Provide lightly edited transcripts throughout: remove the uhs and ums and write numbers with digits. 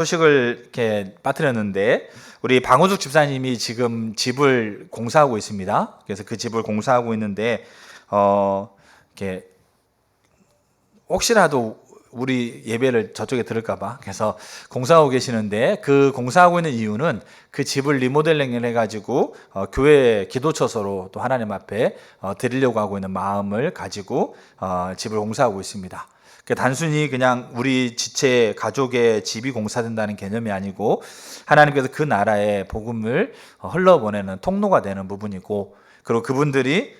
소식을 이렇게 빠뜨렸는데 우리 방우숙 집사님이 지금 집을 공사하고 있습니다. 그래서 그 집을 공사하고 있는데 이렇게 혹시라도 우리 예배를 저쪽에 들을까봐 그래서 공사하고 계시는데, 그 공사하고 있는 이유는 그 집을 리모델링을 해가지고 교회 기도처소로 또 하나님 앞에 드리려고 하고 있는 마음을 가지고 집을 공사하고 있습니다. 단순히 그냥 우리 지체 가족의 집이 공사된다는 개념이 아니고 하나님께서 그 나라의 복음을 흘러보내는 통로가 되는 부분이고, 그리고 그분들이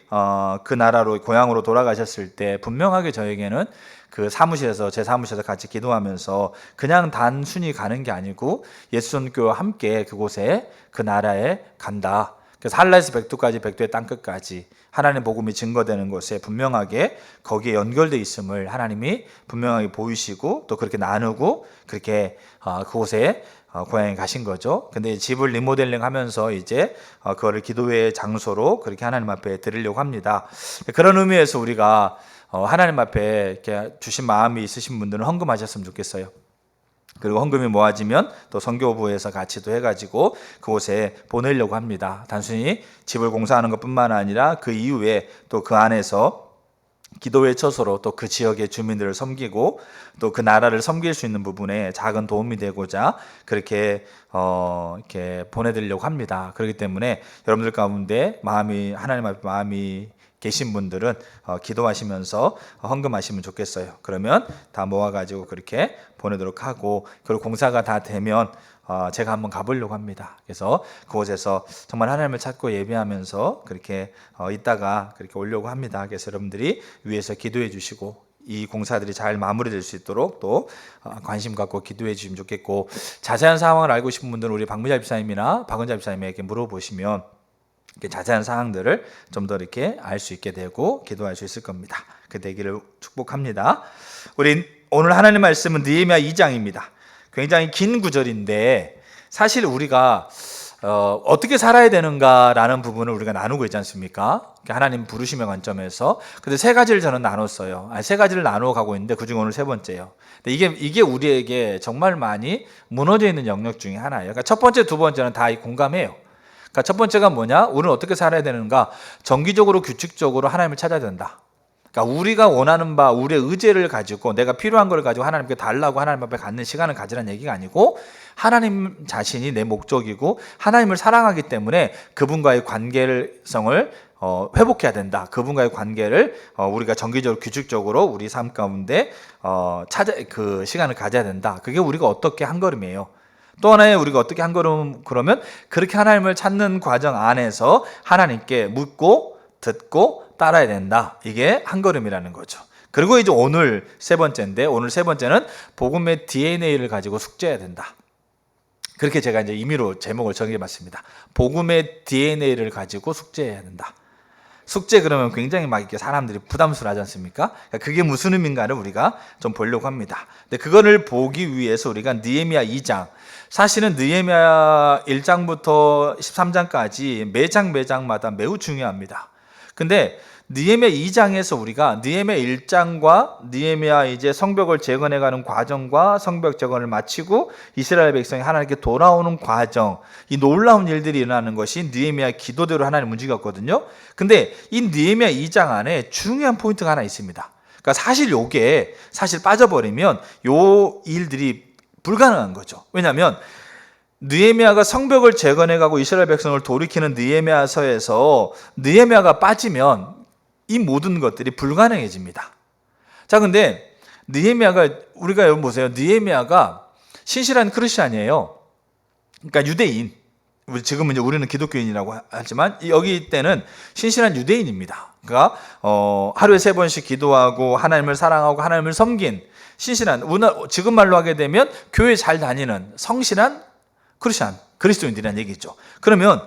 그 나라로 고향으로 돌아가셨을 때 분명하게 저에게는 그 사무실에서, 제 사무실에서 같이 기도하면서 그냥 단순히 가는 게 아니고 예수선교와 함께 그곳에 그 나라에 간다. 그래서 할라에서 백두까지, 백두의 땅끝까지 하나님 복음이 증거되는 곳에 분명하게 거기에 연결되어 있음을 하나님이 분명하게 보이시고 또 그렇게 나누고 그렇게 그곳에 고향에 가신 거죠. 근데 집을 리모델링 하면서 이제 그거를 기도의 장소로 그렇게 하나님 앞에 드리려고 합니다. 그런 의미에서 우리가 하나님 앞에 이렇게 주신 마음이 있으신 분들은 헌금하셨으면 좋겠어요. 그리고 헌금이 모아지면 또 선교부에서 같이 또 해가지고 그곳에 보내려고 합니다. 단순히 집을 공사하는 것뿐만 아니라 그 이후에 또 그 안에서 기도의 처소로 또 그 지역의 주민들을 섬기고 또 그 나라를 섬길 수 있는 부분에 작은 도움이 되고자 그렇게 이렇게 보내드리려고 합니다. 그렇기 때문에 여러분들 가운데 하나님 앞에 마음이 계신 분들은 기도하시면서 헌금하시면 좋겠어요. 그러면 다 모아가지고 그렇게 보내도록 하고, 그리고 공사가 다 되면 제가 한번 가보려고 합니다. 그래서 그곳에서 정말 하나님을 찾고 예배하면서 그렇게 있다가 그렇게 오려고 합니다. 그래서 여러분들이 위에서 기도해 주시고 이 공사들이 잘 마무리될 수 있도록 또 관심 갖고 기도해 주시면 좋겠고, 자세한 상황을 알고 싶은 분들은 우리 박무자 집사님이나 박은자 집사님에게 물어보시면 자세한 사항들을 좀 더 이렇게 알 수 있게 되고 기도할 수 있을 겁니다. 그 되기를 축복합니다. 우리 오늘 하나님 말씀은 느헤미야 2장입니다. 굉장히 긴 구절인데 사실 우리가 어떻게 살아야 되는가라는 부분을 우리가 나누고 있지 않습니까? 하나님 부르심의 관점에서. 근데 세 가지를 저는 나눴어요. 세 가지를 나누어 가고 있는데 그중 오늘 세 번째예요. 근데 이게 우리에게 정말 많이 무너져 있는 영역 중에 하나예요. 그러니까 첫 번째, 두 번째는 다 공감해요. 그러니까 첫 번째가 뭐냐? 우리는 어떻게 살아야 되는가? 정기적으로, 규칙적으로 하나님을 찾아야 된다. 그러니까 우리가 원하는 바, 우리의 의지를 가지고 내가 필요한 걸 가지고 하나님께 달라고 하나님 앞에 갖는 시간을 가지라는 얘기가 아니고, 하나님 자신이 내 목적이고 하나님을 사랑하기 때문에 그분과의 관계성을 회복해야 된다. 그분과의 관계를 우리가 정기적으로, 규칙적으로 우리 삶 가운데 그 시간을 가져야 된다. 그게 우리가 어떻게 한 걸음이에요. 또 하나의 우리가 어떻게 한 걸음, 그러면 그렇게 하나님을 찾는 과정 안에서 하나님께 묻고 듣고 따라야 된다. 이게 한 걸음이라는 거죠. 그리고 이제 오늘 세 번째인데, 오늘 세 번째는 복음의 DNA를 가지고 숙제해야 된다. 그렇게 제가 이제 임의로 제목을 정해봤습니다. 복음의 DNA를 가지고 숙제해야 된다. 숙제 그러면 굉장히 막 이렇게 사람들이 부담스러워하지 않습니까? 그게 무슨 의미인가를 우리가 좀 보려고 합니다. 근데 그거를 보기 위해서 우리가 느헤미야 2장, 사실은 느헤미야 1장부터 13장까지 매장마다 매우 중요합니다. 근데 느헤미야 2장에서 우리가 느헤미야 1장과 느헤미야 이제 성벽을 재건해가는 과정과 성벽 재건을 마치고 이스라엘 백성이 하나님께 돌아오는 과정, 이 놀라운 일들이 일어나는 것이 느헤미야 기도대로 하나님 움직였거든요. 근데 이 느헤미야 2장 안에 중요한 포인트가 하나 있습니다. 그러니까 사실 빠져버리면 요 일들이 불가능한 거죠. 왜냐하면 느헤미야가 성벽을 재건해가고 이스라엘 백성을 돌이키는 느헤미야서에서 느헤미야가 빠지면 이 모든 것들이 불가능해집니다. 자, 근데 느헤미야가, 우리가 여러분 보세요. 느헤미야가 신실한 크리스찬이에요. 그러니까 유대인. 지금은 이제 우리는 기독교인이라고 하지만 여기 때는 신실한 유대인입니다. 그러니까 하루에 3번씩 기도하고 하나님을 사랑하고 하나님을 섬긴 신실한, 지금 말로 하게 되면 교회 잘 다니는 성실한 크리스찬, 그리스도인들이라는 얘기죠. 그러면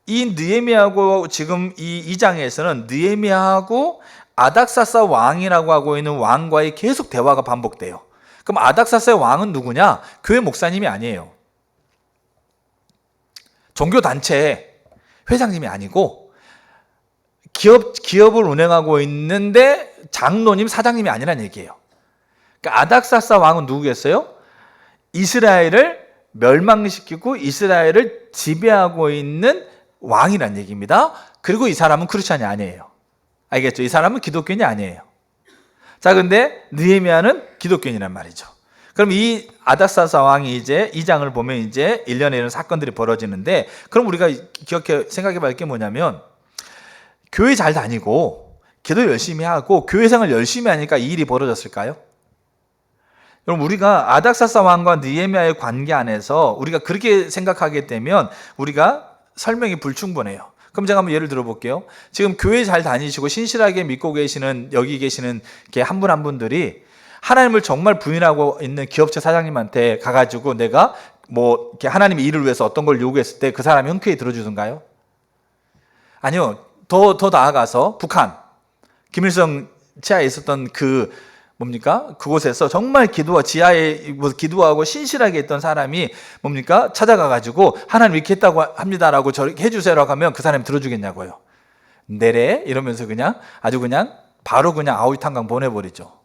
이 느헤미야하고 지금 이 2장에서는 느헤미야하고 아닥사스 왕이라고 하고 있는 왕과의 계속 대화가 반복돼요. 그럼 아닥사스의 왕은 누구냐? 교회 목사님이 아니에요. 종교단체 회장님이 아니고 기업을 운영하고 있는데 장로님, 사장님이 아니란 얘기예요. 그러니까 아닥사스 왕은 누구겠어요? 이스라엘을 멸망시키고 이스라엘을 지배하고 있는 왕이란 얘기입니다. 그리고 이 사람은 크리스찬이 아니에요. 알겠죠? 이 사람은 기독교인이 아니에요. 자, 근데 느헤미야는 기독교인이란 말이죠. 그럼 이 아닥사스 왕이 이제 2장을 보면 이제 1년에 이런 사건들이 벌어지는데, 그럼 우리가 생각해 볼 게 뭐냐면, 교회 잘 다니고 기도 열심히 하고 교회 생활 열심히 하니까 이 일이 벌어졌을까요? 여러분, 우리가 아닥사스 왕과 느헤미야의 관계 안에서 우리가 그렇게 생각하게 되면 우리가 설명이 불충분해요. 그럼 제가 한번 예를 들어 볼게요. 지금 교회 잘 다니시고 신실하게 믿고 계시는 여기 계시는 한 분 한 분들이 하나님을 정말 부인하고 있는 기업체 사장님한테 가가지고 내가 뭐 이렇게 하나님의 일을 위해서 어떤 걸 요구했을 때 그 사람이 흔쾌히 들어주던가요? 아니요. 더 나아가서 북한 김일성 치하에 있었던 그곳에서 정말 지하에 기도하고 신실하게 있던 사람이 찾아가가지고 하나님 이렇게 했다고 합니다라고 저렇게 해주세요라고 하면 그 사람이 들어주겠냐고요. 내래 이러면서 아주 바로 아우이탄강 보내버리죠.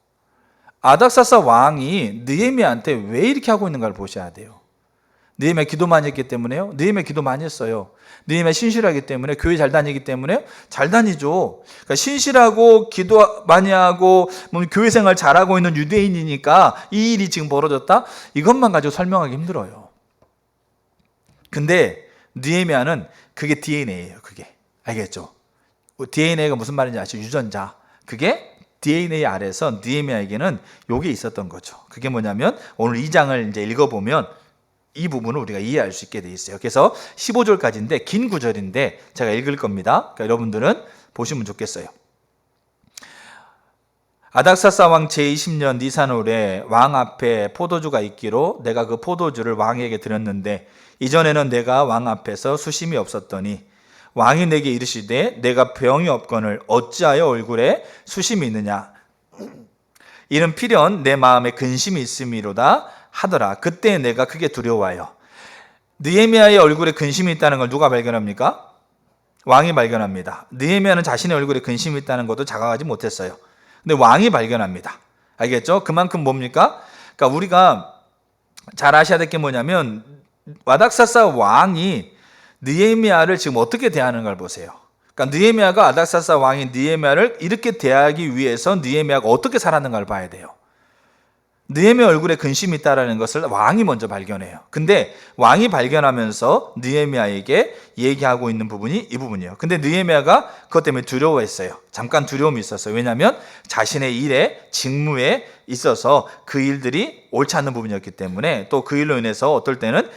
아닥사스 왕이 느헤미야한테 왜 이렇게 하고 있는가를 보셔야 돼요. 느헤미야 기도 많이 했기 때문에요? 느헤미야 기도 많이 했어요. 느헤미야 신실하기 때문에, 교회 잘 다니기 때문에 잘 다니죠. 그러니까 신실하고 기도 많이 하고 교회 생활 잘하고 있는 유대인이니까 이 일이 지금 벌어졌다? 이것만 가지고 설명하기 힘들어요. 근데 느헤미야는 그게 DNA예요. 그게. 알겠죠? DNA가 무슨 말인지 아시죠? 유전자. 그게 DNA 아래서 느헤미야에게는 요게 있었던 거죠. 그게 뭐냐면 오늘 2장을 이제 읽어보면 이 부분을 우리가 이해할 수 있게 돼 있어요. 그래서 15절까지인데 긴 구절인데 제가 읽을 겁니다. 그러니까 여러분들은 보시면 좋겠어요. 아닥사스 왕 제20년 니산월에 왕 앞에 포도주가 있기로 내가 그 포도주를 왕에게 드렸는데 이전에는 내가 왕 앞에서 수심이 없었더니 왕이 내게 이르시되 내가 병이 없거늘 어찌하여 얼굴에 수심이 있느냐 이는 필연 내 마음에 근심이 있음이로다 하더라. 그때 내가 크게 두려워하여. 느헤미야의 얼굴에 근심이 있다는 걸 누가 발견합니까? 왕이 발견합니다. 느헤미야는 자신의 얼굴에 근심이 있다는 것도 자각하지 못했어요. 근데 왕이 발견합니다. 알겠죠? 그만큼 뭡니까? 그러니까 우리가 잘 아셔야 될 게 뭐냐면 아닥사스 왕이 느헤미야를 지금 어떻게 대하는가를 보세요. 그러니까 느헤미야가 아닥사스 왕이 느헤미야를 이렇게 대하기 위해서 느헤미야가 어떻게 살았는가를 봐야 돼요. 느헤미야 얼굴에 근심이 있다는 것을 왕이 먼저 발견해요. 근데 왕이 발견하면서 느헤미야에게 얘기하고 있는 부분이 이 부분이에요. 근데 느헤미야가 그것 때문에 두려워했어요. 잠깐 두려움이 있었어요. 왜냐하면 자신의 일에 직무에 있어서 그 일들이 옳지 않는 부분이었기 때문에 또 그 일로 인해서 어떨 때는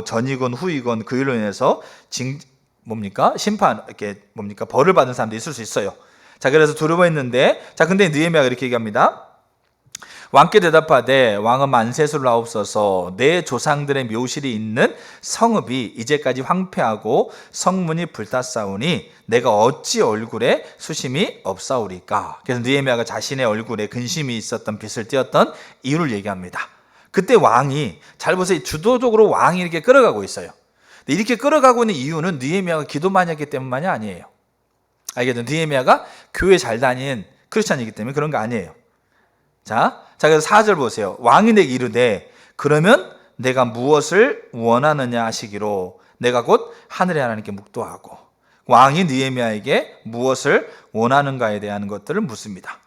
전이건 후이건 그 일로 인해서 심판 벌을 받은 사람도 있을 수 있어요. 자, 그래서 두려워했는데 근데 느헤미야가 이렇게 얘기합니다. 왕께 대답하되 왕은 만세수를 하옵소서. 내 조상들의 묘실이 있는 성읍이 이제까지 황폐하고 성문이 불탔사오니 내가 어찌 얼굴에 수심이 없사오리까. 그래서 느헤미야가 자신의 얼굴에 근심이 있었던 빛을 띄었던 이유를 얘기합니다. 그때 왕이 잘 보세요. 주도적으로 왕이 이렇게 끌어가고 있어요. 이렇게 끌어가고 있는 이유는 느헤미야가 기도 많이 했기 때문만이 아니에요. 알겠죠? 느헤미야가 교회 잘 다닌 크리스찬이기 때문에 그런 거 아니에요. 자, 그래서 4절 보세요. 왕이 내게 이르되 그러면 내가 무엇을 원하느냐 하시기로 내가 곧 하늘의 하나님께 묵도하고. 왕이 느헤미야에게 무엇을 원하는가에 대한 것들을 묻습니다.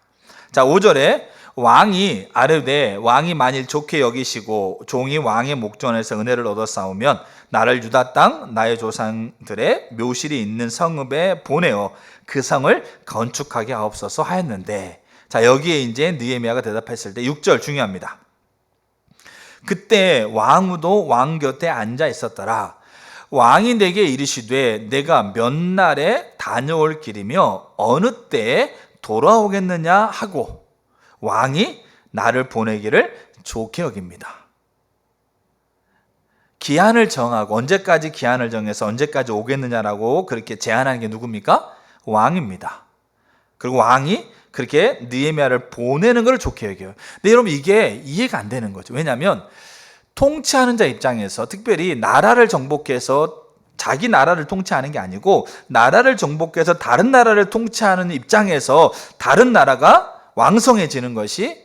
자, 5절에 왕이 아르되 왕이 만일 좋게 여기시고 종이 왕의 목전에서 은혜를 얻어 싸우면 나를 유다 땅 나의 조상들의 묘실이 있는 성읍에 보내어 그 성을 건축하게 하옵소서 하였는데, 자, 여기에 이제 느헤미야가 대답했을 때 6절 중요합니다. 그때 왕후도 왕 곁에 앉아 있었더라. 왕이 내게 이르시되 내가 몇 날에 다녀올 길이며 어느 때에 돌아오겠느냐 하고 왕이 나를 보내기를 좋게 여깁니다. 기한을 정하고 언제까지 기한을 정해서 언제까지 오겠느냐라고 그렇게 제안하는 게 누굽니까? 왕입니다. 그리고 왕이 그렇게 느헤미야를 보내는 걸 좋게 여겨요. 근데 여러분 이게 이해가 안 되는 거죠. 왜냐하면 통치하는 자 입장에서 특별히 나라를 정복해서 자기 나라를 통치하는 게 아니고 나라를 정복해서 다른 나라를 통치하는 입장에서 다른 나라가 왕성해지는 것이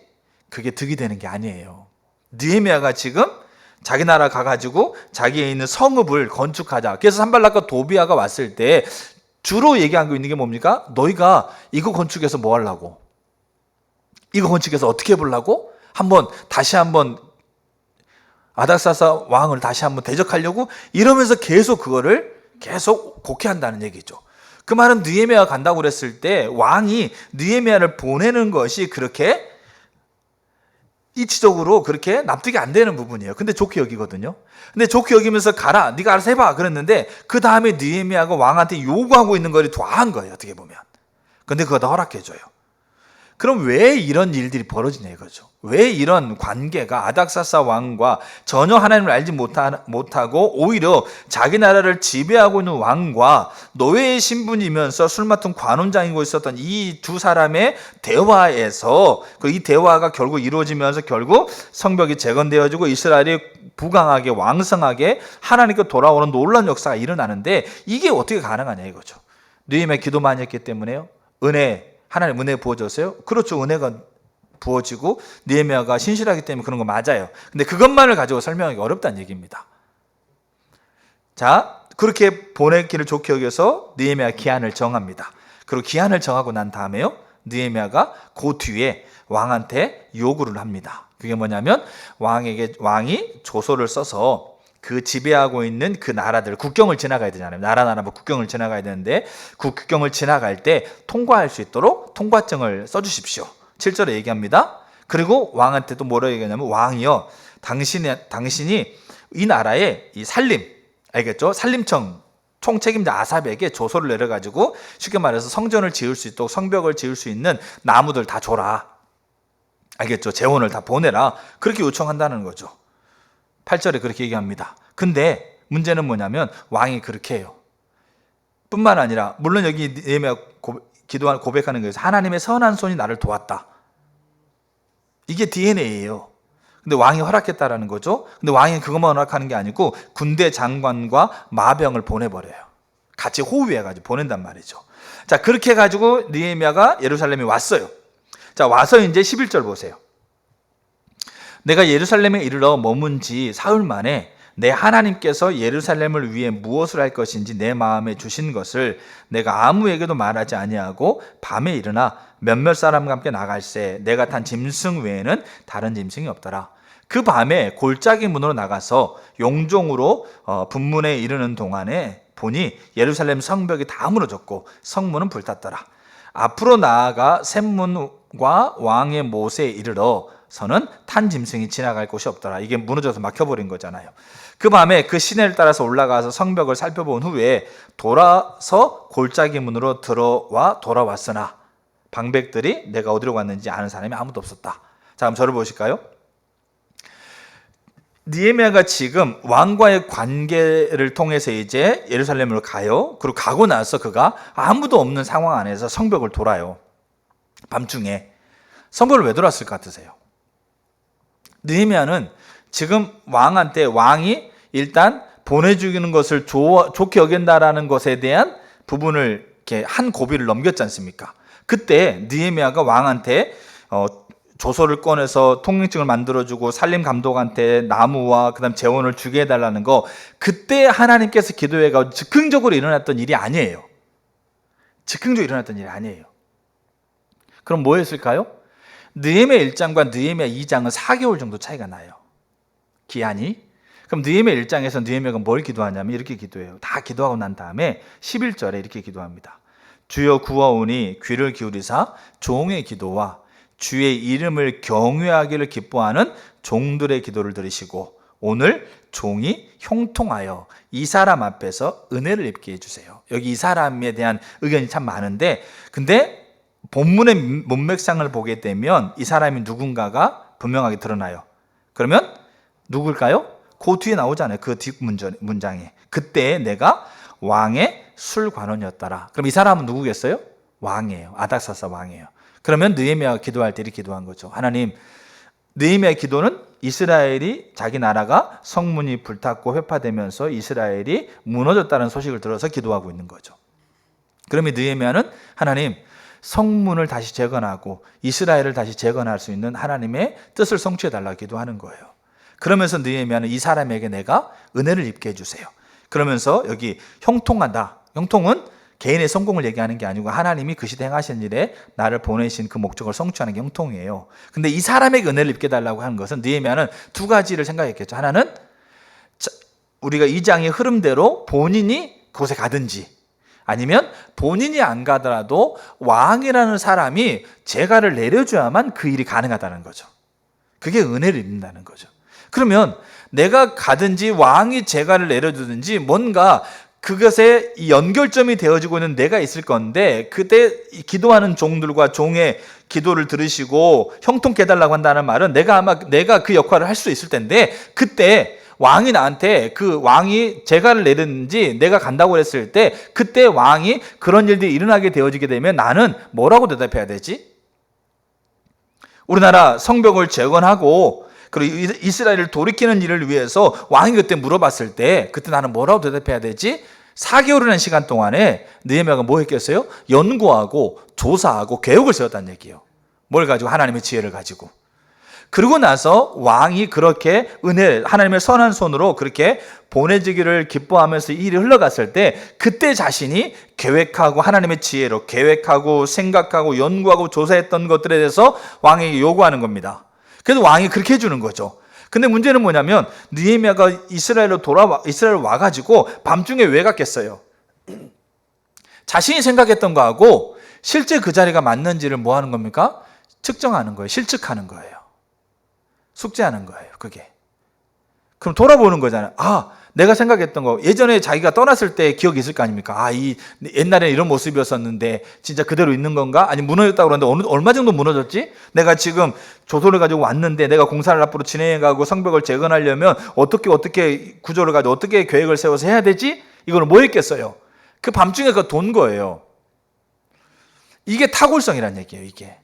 그게 득이 되는 게 아니에요. 느헤미야가 지금 자기 나라 가가지고 자기에 있는 성읍을 건축하자. 그래서 산발락과 도비아가 왔을 때 주로 얘기하고 있는 게 뭡니까? 너희가 이거 건축해서 뭐 하려고? 이거 건축해서 어떻게 해보려고? 다시 한번 아닥사스 왕을 다시 한번 대적하려고 이러면서 계속 그거를 계속 곡해한다는 얘기죠. 그 말은 느헤미야가 간다고 그랬을 때 왕이 느헤미야를 보내는 것이 그렇게 이치적으로 그렇게 납득이 안 되는 부분이에요. 근데 좋게 여기거든요. 근데 좋게 여기면서 가라, 네가 알아서 해봐 그랬는데 그 다음에 느헤미야가 왕한테 요구하고 있는 거를 더한 거예요. 어떻게 보면. 근데 그거 다 허락해줘요. 그럼 왜 이런 일들이 벌어지냐 이거죠. 왜 이런 관계가 아닥사스 왕과 전혀 하나님을 알지 못하고 오히려 자기 나라를 지배하고 있는 왕과 노예의 신분이면서 술 맡은 관원장이고 있었던 이 두 사람의 대화에서 이 대화가 결국 이루어지면서 결국 성벽이 재건되어지고 이스라엘이 부강하게 왕성하게 하나님께 돌아오는 놀라운 역사가 일어나는데 이게 어떻게 가능하냐 이거죠. 느헤미야 기도 많이 했기 때문에요. 하나님 은혜 부어졌어요? 그렇죠. 은혜가 부어지고 느헤미야가 신실하기 때문에 그런 거 맞아요. 근데 그것만을 가지고 설명하기 어렵다는 얘기입니다. 자, 그렇게 보내기를 좋게 여겨서 느헤미야 기한을 정합니다. 그리고 기한을 정하고 난 다음에요, 느헤미야가 그 뒤에 왕한테 요구를 합니다. 그게 뭐냐면 왕이 조서를 써서 그 지배하고 있는 그 나라들 국경을 지나가야 되잖아요. 나라 국경을 지나가야 되는데 그 국경을 지나갈 때 통과할 수 있도록 통과증을 써주십시오. 7절에 얘기합니다. 그리고 왕한테 또 뭐라고 얘기하냐면 왕이요, 당신이 이 나라의 이 알겠죠? 산림청 총책임자 아삽에게 조서를 내려가지고 쉽게 말해서 성전을 지을 수 있도록 성벽을 지을 수 있는 나무들 다 줘라. 알겠죠? 재원을 다 보내라. 그렇게 요청한다는 거죠. 8절에 그렇게 얘기합니다. 근데 문제는 뭐냐면 왕이 그렇게 해요. 뿐만 아니라 물론 여기 느헤미야 고백하는 거에서 하나님의 선한 손이 나를 도왔다. 이게 DNA예요. 근데 왕이 허락했다라는 거죠. 근데 왕이 그것만 허락하는 게 아니고 군대 장관과 마병을 보내버려요. 같이 호위해가지고 보낸단 말이죠. 자, 그렇게 해가지고 느헤미야가 예루살렘에 왔어요. 자, 와서 이제 11절 보세요. 내가 예루살렘에 이르러 머문 지 사흘 만에 내 하나님께서 예루살렘을 위해 무엇을 할 것인지 내 마음에 주신 것을 내가 아무에게도 말하지 아니하고 밤에 일어나 몇몇 사람과 함께 나갈새 내가 탄 짐승 외에는 다른 짐승이 없더라. 그 밤에 골짜기 문으로 나가서 용종으로 분문에 이르는 동안에 보니 예루살렘 성벽이 다 무너졌고 성문은 불탔더라. 앞으로 나아가 샘문과 왕의 못에 이르러 서는 탄 짐승이 지나갈 곳이 없더라. 이게 무너져서 막혀버린 거잖아요. 그 밤에 그 시내를 따라서 올라가서 성벽을 살펴본 후에 돌아서 골짜기 문으로 돌아왔으나 방백들이 내가 어디로 갔는지 아는 사람이 아무도 없었다. 자, 그럼 저를 보실까요? 느헤미야가 지금 왕과의 관계를 통해서 이제 예루살렘으로 가요. 그리고 가고 나서 그가 아무도 없는 상황 안에서 성벽을 돌아요. 밤중에. 성벽을 왜 돌았을 것 같으세요? 느헤미야는 지금 왕한테 왕이 일단 보내주는 것을 좋게 여긴다라는 것에 대한 부분을 이렇게 한 고비를 넘겼지 않습니까? 그때 느헤미야가 왕한테 조서를 꺼내서 통행증을 만들어주고 산림 감독한테 나무와 그다음 재원을 주게 해달라는 거, 그때 하나님께서 기도해가 즉흥적으로 일어났던 일이 아니에요. 즉흥적으로 일어났던 일이 아니에요. 그럼 뭐 했을까요? 느헤미야 1장과 느헤미야 2장은 4개월 정도 차이가 나요. 기한이. 그럼 느헤미야 1장에서 느헤미야가 뭘 기도하냐면 이렇게 기도해요. 다 기도하고 난 다음에 11절에 이렇게 기도합니다. 주여 구하오니 귀를 기울이사 종의 기도와 주의 이름을 경외하기를 기뻐하는 종들의 기도를 들으시고 오늘 종이 형통하여 이 사람 앞에서 은혜를 입게 해주세요. 여기 이 사람에 대한 의견이 참 많은데, 근데 본문의 문맥상을 보게 되면 이 사람이 누군가가 분명하게 드러나요. 그러면 누굴까요? 그 뒤에 나오잖아요. 그 뒷문장에. 그때 내가 왕의 술관원이었더라. 그럼 이 사람은 누구겠어요? 왕이에요. 아닥사스 왕이에요. 그러면 느헤미야가 기도할 때 이렇게 기도한 거죠. 하나님, 느헤미야의 기도는 이스라엘이 자기 나라가 성문이 불탔고 회파되면서 이스라엘이 무너졌다는 소식을 들어서 기도하고 있는 거죠. 그러면 느헤미야는 하나님, 성문을 다시 재건하고 이스라엘을 다시 재건할 수 있는 하나님의 뜻을 성취해 달라고 기도하는 거예요. 그러면서 느헤미야는 이 사람에게 내가 은혜를 입게 해주세요. 그러면서 여기 형통하다. 형통은 개인의 성공을 얘기하는 게 아니고 하나님이 그 시대 행하신 일에 나를 보내신 그 목적을 성취하는 게 형통이에요. 근데 이 사람에게 은혜를 입게 달라고 하는 것은 느헤미야는 두 가지를 생각했겠죠. 하나는 우리가 이 장의 흐름대로 본인이 그곳에 가든지 아니면 본인이 안 가더라도 왕이라는 사람이 재가를 내려줘야만 그 일이 가능하다는 거죠. 그게 은혜를 입는다는 거죠. 그러면 내가 가든지 왕이 재가를 내려주든지 뭔가 그것에 연결점이 되어지고 있는 내가 있을 건데 그때 기도하는 종들과 종의 기도를 들으시고 형통케 해달라고 한다는 말은 내가 그 역할을 할 수 있을 텐데 그때 왕이 나한테 그 왕이 재가를 내리든지 내가 간다고 했을 때 그때 왕이 그런 일들이 일어나게 되어지게 되면 나는 뭐라고 대답해야 되지? 우리나라 성벽을 재건하고 그리고 이스라엘을 돌이키는 일을 위해서 왕이 그때 물어봤을 때 그때 나는 뭐라고 대답해야 되지? 4개월이라는 시간 동안에 느헤미야가 뭐 했겠어요? 연구하고 조사하고 계획을 세웠다는 얘기예요. 뭘 가지고? 하나님의 지혜를 가지고. 그러고 나서 왕이 그렇게 하나님의 선한 손으로 그렇게 보내지기를 기뻐하면서 이 일이 흘러갔을 때 그때 자신이 계획하고 하나님의 지혜로 계획하고 생각하고 연구하고 조사했던 것들에 대해서 왕에게 요구하는 겁니다. 그래서 왕이 그렇게 해주는 거죠. 근데 문제는 뭐냐면 느헤미야가 이스라엘 와가지고 밤중에 왜 갔겠어요? 자신이 생각했던 거하고 실제 그 자리가 맞는지를 뭐 하는 겁니까? 측정하는 거예요. 실측하는 거예요. 숙제하는 거예요. 그게. 그럼 돌아보는 거잖아요. 내가 생각했던 거 예전에 자기가 떠났을 때 기억이 있을 거 아닙니까? 이 옛날에 이런 모습이었었는데 진짜 그대로 있는 건가? 아니 무너졌다고 그러는데 얼마 정도 무너졌지? 내가 지금 조소를 가지고 왔는데 내가 공사를 앞으로 진행해가고 성벽을 재건하려면 어떻게 구조를 가지고 어떻게 계획을 세워서 해야 되지? 이거는 뭐 했겠어요? 그 밤중에 그거 돈 거예요. 이게 탁월성이란 얘기예요. 이게.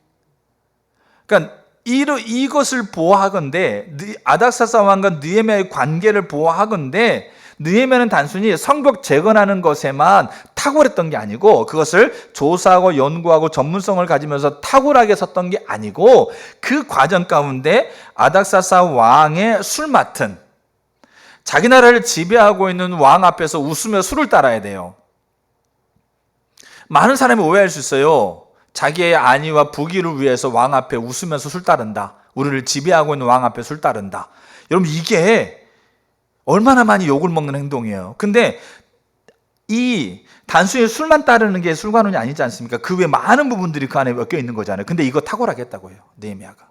그러니까 이것을 보호하건대 아닥사스 왕과 느헤미야의 관계를 보호하건대 느헤미야는 단순히 성벽 재건하는 것에만 탁월했던 게 아니고 그것을 조사하고 연구하고 전문성을 가지면서 탁월하게 섰던 게 아니고 그 과정 가운데 아닥사스 왕의 술 맡은 자기 나라를 지배하고 있는 왕 앞에서 웃으며 술을 따라야 돼요. 많은 사람이 오해할 수 있어요. 자기의 안위와 부귀를 위해서 왕 앞에 웃으면서 술 따른다. 우리를 지배하고 있는 왕 앞에 술 따른다. 여러분 이게 얼마나 많이 욕을 먹는 행동이에요. 근데 이 단순히 술만 따르는 게 술관원이 아니지 않습니까? 그 외에 많은 부분들이 그 안에 엮여 있는 거잖아요. 근데 이거 탁월하게 했다고 해요. 느헤미야가.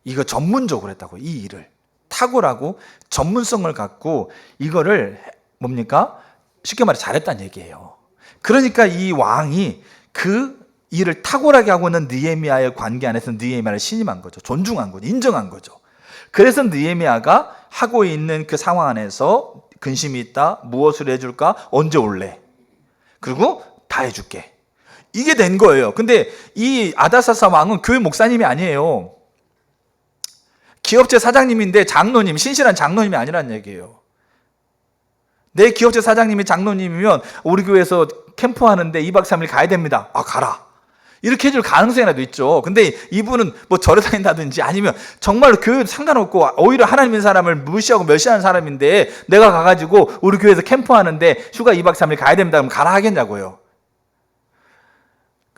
이거 전문적으로 했다고 이 일을. 탁월하고 전문성을 갖고 이거를 뭡니까? 쉽게 말해 잘했다는 얘기예요. 그러니까 이 왕이 그 일을 탁월하게 하고 있는 느헤미야의 관계 안에서 느헤미야를 신임한 거죠. 존중한 거죠. 인정한 거죠. 그래서 느헤미야가 하고 있는 그 상황 안에서 근심이 있다. 무엇을 해줄까? 언제 올래? 그리고 다 해줄게. 이게 된 거예요. 근데 이 아닥사스 왕은 교회 목사님이 아니에요. 기업체 사장님인데 장로님, 신실한 장로님이 아니라는 얘기예요. 내 기업체 사장님이 장로님이면 우리 교회에서 캠프하는데 2박 3일 가야 됩니다. 가라. 이렇게 해줄 가능성이라도 있죠. 근데 이분은 뭐 절에 다닌다든지 아니면 정말로 교회도 상관없고 오히려 하나님의 사람을 무시하고 멸시하는 사람인데 내가 가가지고 우리 교회에서 캠프하는데 휴가 2박 3일 가야 됩니다. 그럼 가라 하겠냐고요.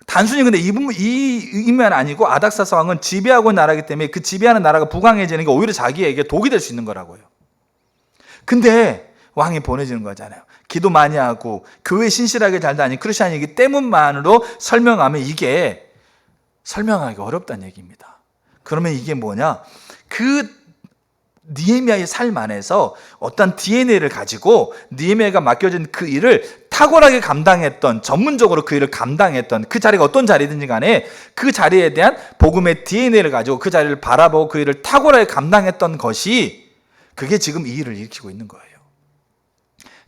단순히 근데 이 의미는 아니고 아닥사스 왕은 지배하고 있는 나라이기 때문에 그 지배하는 나라가 부강해지는 게 오히려 자기에게 독이 될 수 있는 거라고요. 근데 왕이 보내주는 거잖아요. 기도 많이 하고 교회 신실하게 잘 다니는 크리스찬이기 때문만으로 설명하면 이게 설명하기가 어렵다는 얘기입니다. 그러면 이게 뭐냐? 그 느헤미야의 삶 안에서 어떤 DNA를 가지고 느헤미야가 맡겨진 그 일을 탁월하게 감당했던, 전문적으로 그 일을 감당했던 그 자리가 어떤 자리든지 간에 그 자리에 대한 복음의 DNA를 가지고 그 자리를 바라보고 그 일을 탁월하게 감당했던 것이 그게 지금 이 일을 일으키고 있는 거예요.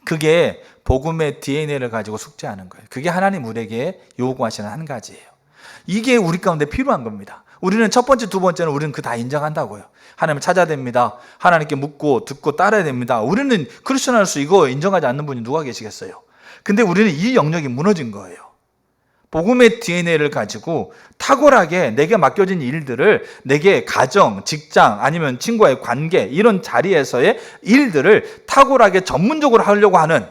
그게 복음의 DNA를 가지고 숙제하는 거예요. 그게 하나님 우리에게 요구하시는 한 가지예요. 이게 우리 가운데 필요한 겁니다. 우리는 첫 번째, 두 번째는 우리는 그 다 인정한다고요. 하나님을 찾아야 됩니다. 하나님께 묻고 듣고 따라야 됩니다. 우리는 크리스천으로서 이거 인정하지 않는 분이 누가 계시겠어요? 근데 우리는 이 영역이 무너진 거예요. 복음의 DNA를 가지고 탁월하게 내게 맡겨진 일들을 내게 가정, 직장 아니면 친구와의 관계 이런 자리에서의 일들을 탁월하게 전문적으로 하려고 하는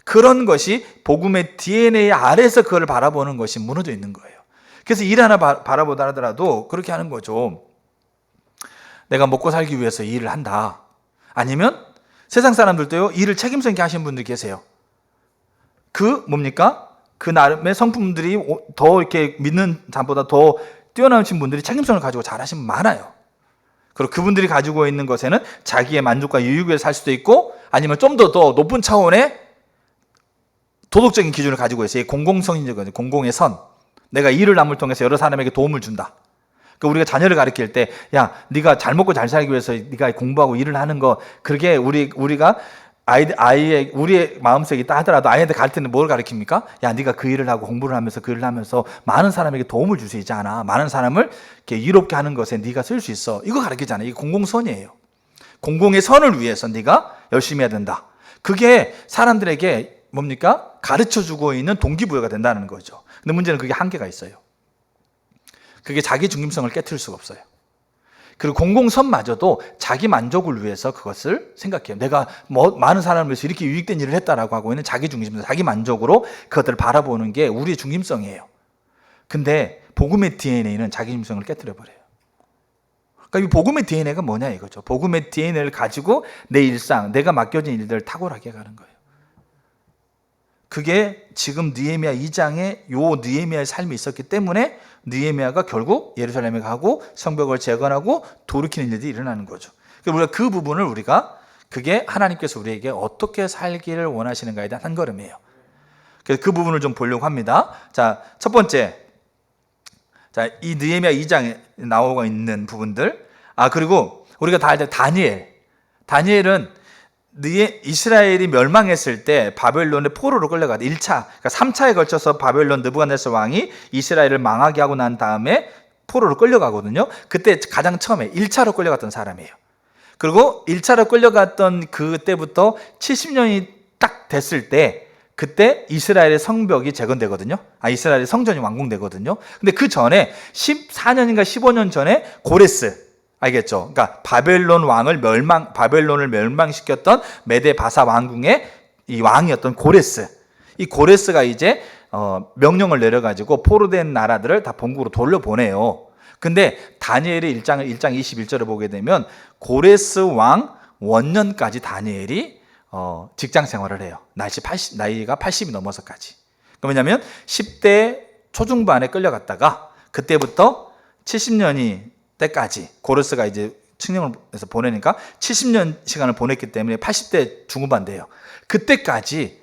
그런 것이 복음의 DNA 아래에서 그걸 바라보는 것이 무너져 있는 거예요. 그래서 일 하나 바라보다 하더라도 그렇게 하는 거죠. 내가 먹고 살기 위해서 일을 한다. 아니면 세상 사람들도요, 일을 책임성 있게 하시는 분들이 계세요. 그 뭡니까? 그 나름의 성품들이 더 이렇게 믿는 자보다 더 뛰어나신 분들이 책임성을 가지고 잘하시는 분 많아요. 그리고 그분들이 가지고 있는 것에는 자기의 만족과 유익을 위해 살 수도 있고 아니면 좀 더 높은 차원의 도덕적인 기준을 가지고 있어요. 공공성이거든요. 공공의 선. 내가 일을 남을 통해서 여러 사람에게 도움을 준다. 그러니까 우리가 자녀를 가르칠 때, 야, 네가 잘 먹고 잘 살기 위해서 네가 공부하고 일을 하는 거, 그렇게 우리가 우리의 마음속에 있다 하더라도 아이한테 가르칠 때는 뭘 가르칩니까? 야, 네가 그 일을 하고 공부를 하면서 그 일을 하면서 많은 사람에게 도움을 줄 수 있지 않아? 많은 사람을 이렇게 이롭게 하는 것에 네가 쓸 수 있어. 이거 가르치잖아요. 이게 공공선이에요. 공공의 선을 위해서 네가 열심히 해야 된다. 그게 사람들에게 뭡니까? 가르쳐주고 있는 동기부여가 된다는 거죠. 근데 문제는 그게 한계가 있어요. 그게 자기 중심성을 깨트릴 수가 없어요. 그리고 공공선마저도 자기 만족을 위해서 그것을 생각해요. 내가 많은 사람을 위해서 이렇게 유익된 일을 했다라고 하고 있는 자기 중심성, 자기 만족으로 그것들을 바라보는 게 우리의 중심성이에요. 근데 복음의 DNA는 자기 중심성을 깨트려 버려요. 그러니까 이 복음의 DNA가 뭐냐 이거죠. 복음의 DNA를 가지고 내 일상, 내가 맡겨진 일들을 탁월하게 가는 거예요. 그게 지금 느헤미야 2장에 요 느헤미야의 삶이 있었기 때문에 느헤미야가 결국 예루살렘에 가고 성벽을 재건하고 돌이키는 일들이 일어나는 거죠. 우리가 그 부분을 그게 하나님께서 우리에게 어떻게 살기를 원하시는가에 대한 한 걸음이에요. 그래서 그 부분을 좀 보려고 합니다. 자, 첫 번째. 자, 이 느헤미야 2장에 나오고 있는 부분들. 그리고 우리가 다 알죠. 다니엘은 이스라엘이 멸망했을 때 바벨론의 포로로 끌려가다 1차, 그러니까 3차에 걸쳐서 바벨론 느부갓네살 왕이 이스라엘을 망하게 하고 난 다음에 포로로 끌려가거든요. 그때 가장 처음에 1차로 끌려갔던 사람이에요. 그리고 1차로 끌려갔던 그때부터 70년이 딱 됐을 때 그때 이스라엘의 성벽이 재건되거든요. 이스라엘의 성전이 완공되거든요. 근데 그 전에 14년인가 15년 전에 고레스, 알겠죠? 그러니까 바벨론을 멸망시켰던 메데 바사 왕궁의 이 왕이었던 고레스. 이 고레스가 이제 명령을 내려가지고 포로된 나라들을 다 본국으로 돌려보내요. 근데 다니엘의 1장 21절을 보게 되면 고레스 왕 원년까지 다니엘이 직장 생활을 해요. 나이가 80이 넘어서까지. 왜냐하면 10대 초중반에 끌려갔다가 그때부터 70년이 때까지 고레스가 이제 칙령을 해서 보내니까 70년 시간을 보냈기 때문에 80대 중후반 돼요. 그때까지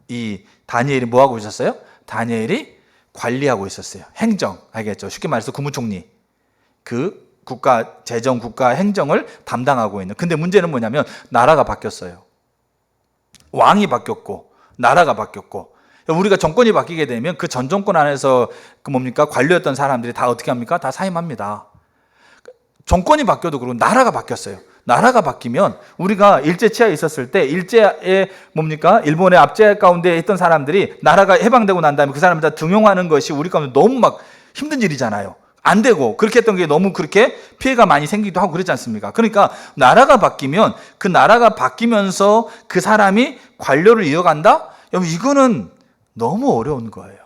이 다니엘이 뭐 하고 있었어요? 다니엘이 관리하고 있었어요. 행정, 알겠죠? 쉽게 말해서 국무총리, 그 재정 국가 행정을 담당하고 있는. 근데 문제는 뭐냐면 나라가 바뀌었어요. 왕이 바뀌었고 나라가 바뀌었고, 우리가 정권이 바뀌게 되면 그 전 정권 안에서 관료였던 사람들이 다 어떻게 합니까? 다 사임합니다. 정권이 바뀌어도 그렇고 나라가 바뀌었어요. 나라가 바뀌면 우리가 일제치하에 있었을 때 일제에 일본의 압제 가운데 있던 사람들이 나라가 해방되고 난 다음에 그 사람들 다 등용하는 것이 우리 가운데 너무 힘든 일이잖아요. 안 되고 그렇게 했던 게 너무 그렇게 피해가 많이 생기기도 하고 그렇지 않습니까? 그러니까 나라가 바뀌면 그 나라가 바뀌면서 그 사람이 관료를 이어간다? 여러분 이거는 너무 어려운 거예요.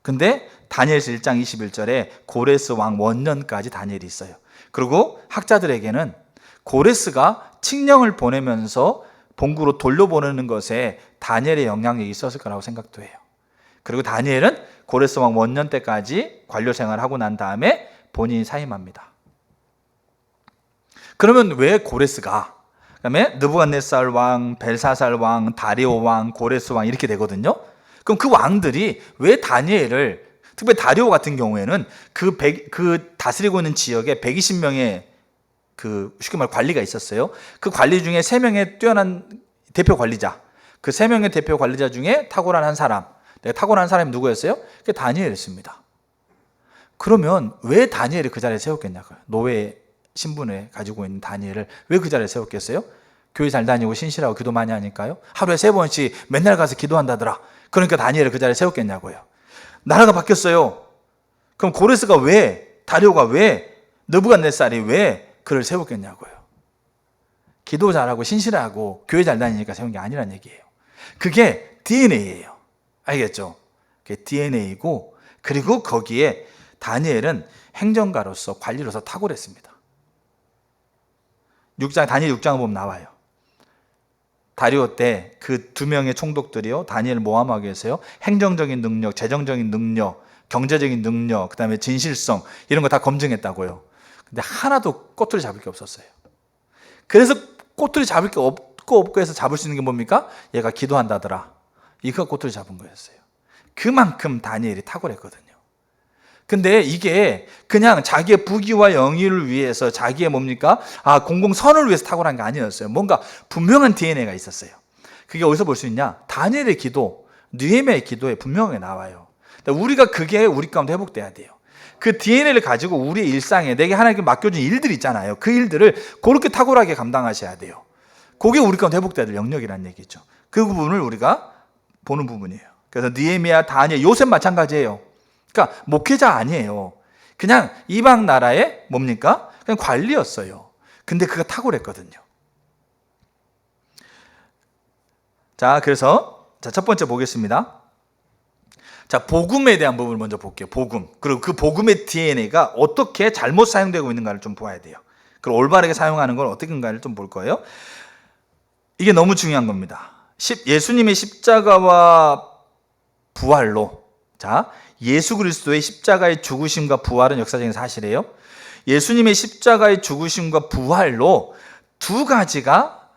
근데 다니엘서 1장 21절에 고레스 왕 원년까지 다니엘이 있어요. 그리고 학자들에게는 고레스가 칙령을 보내면서 본국으로 돌려보내는 것에 다니엘의 영향력이 있었을 거라고 생각도 해요. 그리고 다니엘은 고레스 왕 원년 때까지 관료 생활을 하고 난 다음에 본인이 사임합니다. 그러면 왜 고레스가? 그다음에 느부갓네살 왕, 벨사살 왕, 다리오 왕, 고레스 왕 이렇게 되거든요. 그럼 그 왕들이 왜 다니엘을, 특별히 다리오 같은 경우에는 그 다스리고 있는 지역에 120명의 쉽게 말해 관리가 있었어요. 그 관리 중에 3명의 뛰어난 대표 관리자, 그 3명의 대표 관리자 중에 탁월한 한 사람, 탁월한 사람이 누구였어요? 그게 다니엘이었습니다. 그러면 왜 다니엘을 그 자리에 세웠겠냐고요. 노예 신분을 가지고 있는 다니엘을 왜 그 자리에 세웠겠어요? 교회 잘 다니고 신실하고 기도 많이 하니까요. 하루에 3번씩 맨날 가서 기도한다더라. 그러니까 다니엘을 그 자리에 세웠겠냐고요. 나라가 바뀌었어요. 그럼 고레스가 왜, 다리오가 왜, 느부갓네살이 왜 그를 세웠겠냐고요. 기도 잘하고 신실하고 교회 잘 다니니까 세운 게 아니란 얘기예요. 그게 DNA예요. 알겠죠? 그게 DNA이고, 그리고 거기에 다니엘은 행정가로서 관리로서 탁월했습니다. 다니엘 6장을 보면 나와요. 다리오 때 그 두 명의 총독들이요, 다니엘을 모함하기 위해서요, 행정적인 능력, 재정적인 능력, 경제적인 능력, 그 다음에 진실성, 이런 거 다 검증했다고요. 근데 하나도 꼬투리 잡을 게 없었어요. 그래서 꼬투리 잡을 게 없고 해서 잡을 수 있는 게 뭡니까? 얘가 기도한다더라. 이거 꼬투리 잡은 거였어요. 그만큼 다니엘이 탁월했거든요. 근데 이게 그냥 자기의 부귀와 영예를 위해서 자기의 뭡니까? 공공선을 위해서 탁월한 게 아니었어요. 뭔가 분명한 DNA가 있었어요. 그게 어디서 볼 수 있냐? 다니엘의 기도, 느헤미야의 기도에 분명하게 나와요. 우리가 그게 우리 가운데 회복돼야 돼요. 그 DNA를 가지고 우리의 일상에 내게 하나님께 맡겨준 일들이 있잖아요. 그 일들을 그렇게 탁월하게 감당하셔야 돼요. 그게 우리 가운데 회복돼야 될 영역이라는 얘기죠. 그 부분을 우리가 보는 부분이에요. 그래서 느헤미야, 다니엘, 요셉 마찬가지예요. 그러니까 목회자 아니에요. 그냥 이방 나라의 뭡니까? 그냥 관리였어요. 근데 그가 탁월했거든요. 자, 그래서 첫 번째 보겠습니다. 자, 복음에 대한 부분을 먼저 볼게요. 복음. 그리고 그 복음의 DNA가 어떻게 잘못 사용되고 있는가를 좀 보아야 돼요. 그리고 올바르게 사용하는 건 어떻게인가를 좀 볼 거예요. 이게 너무 중요한 겁니다. 예수님의 십자가와 부활로, 자, 예수 그리스도의 십자가의 죽으심과 부활은 역사적인 사실이에요. 예수님의 십자가의 죽으심과 부활로 두 가지가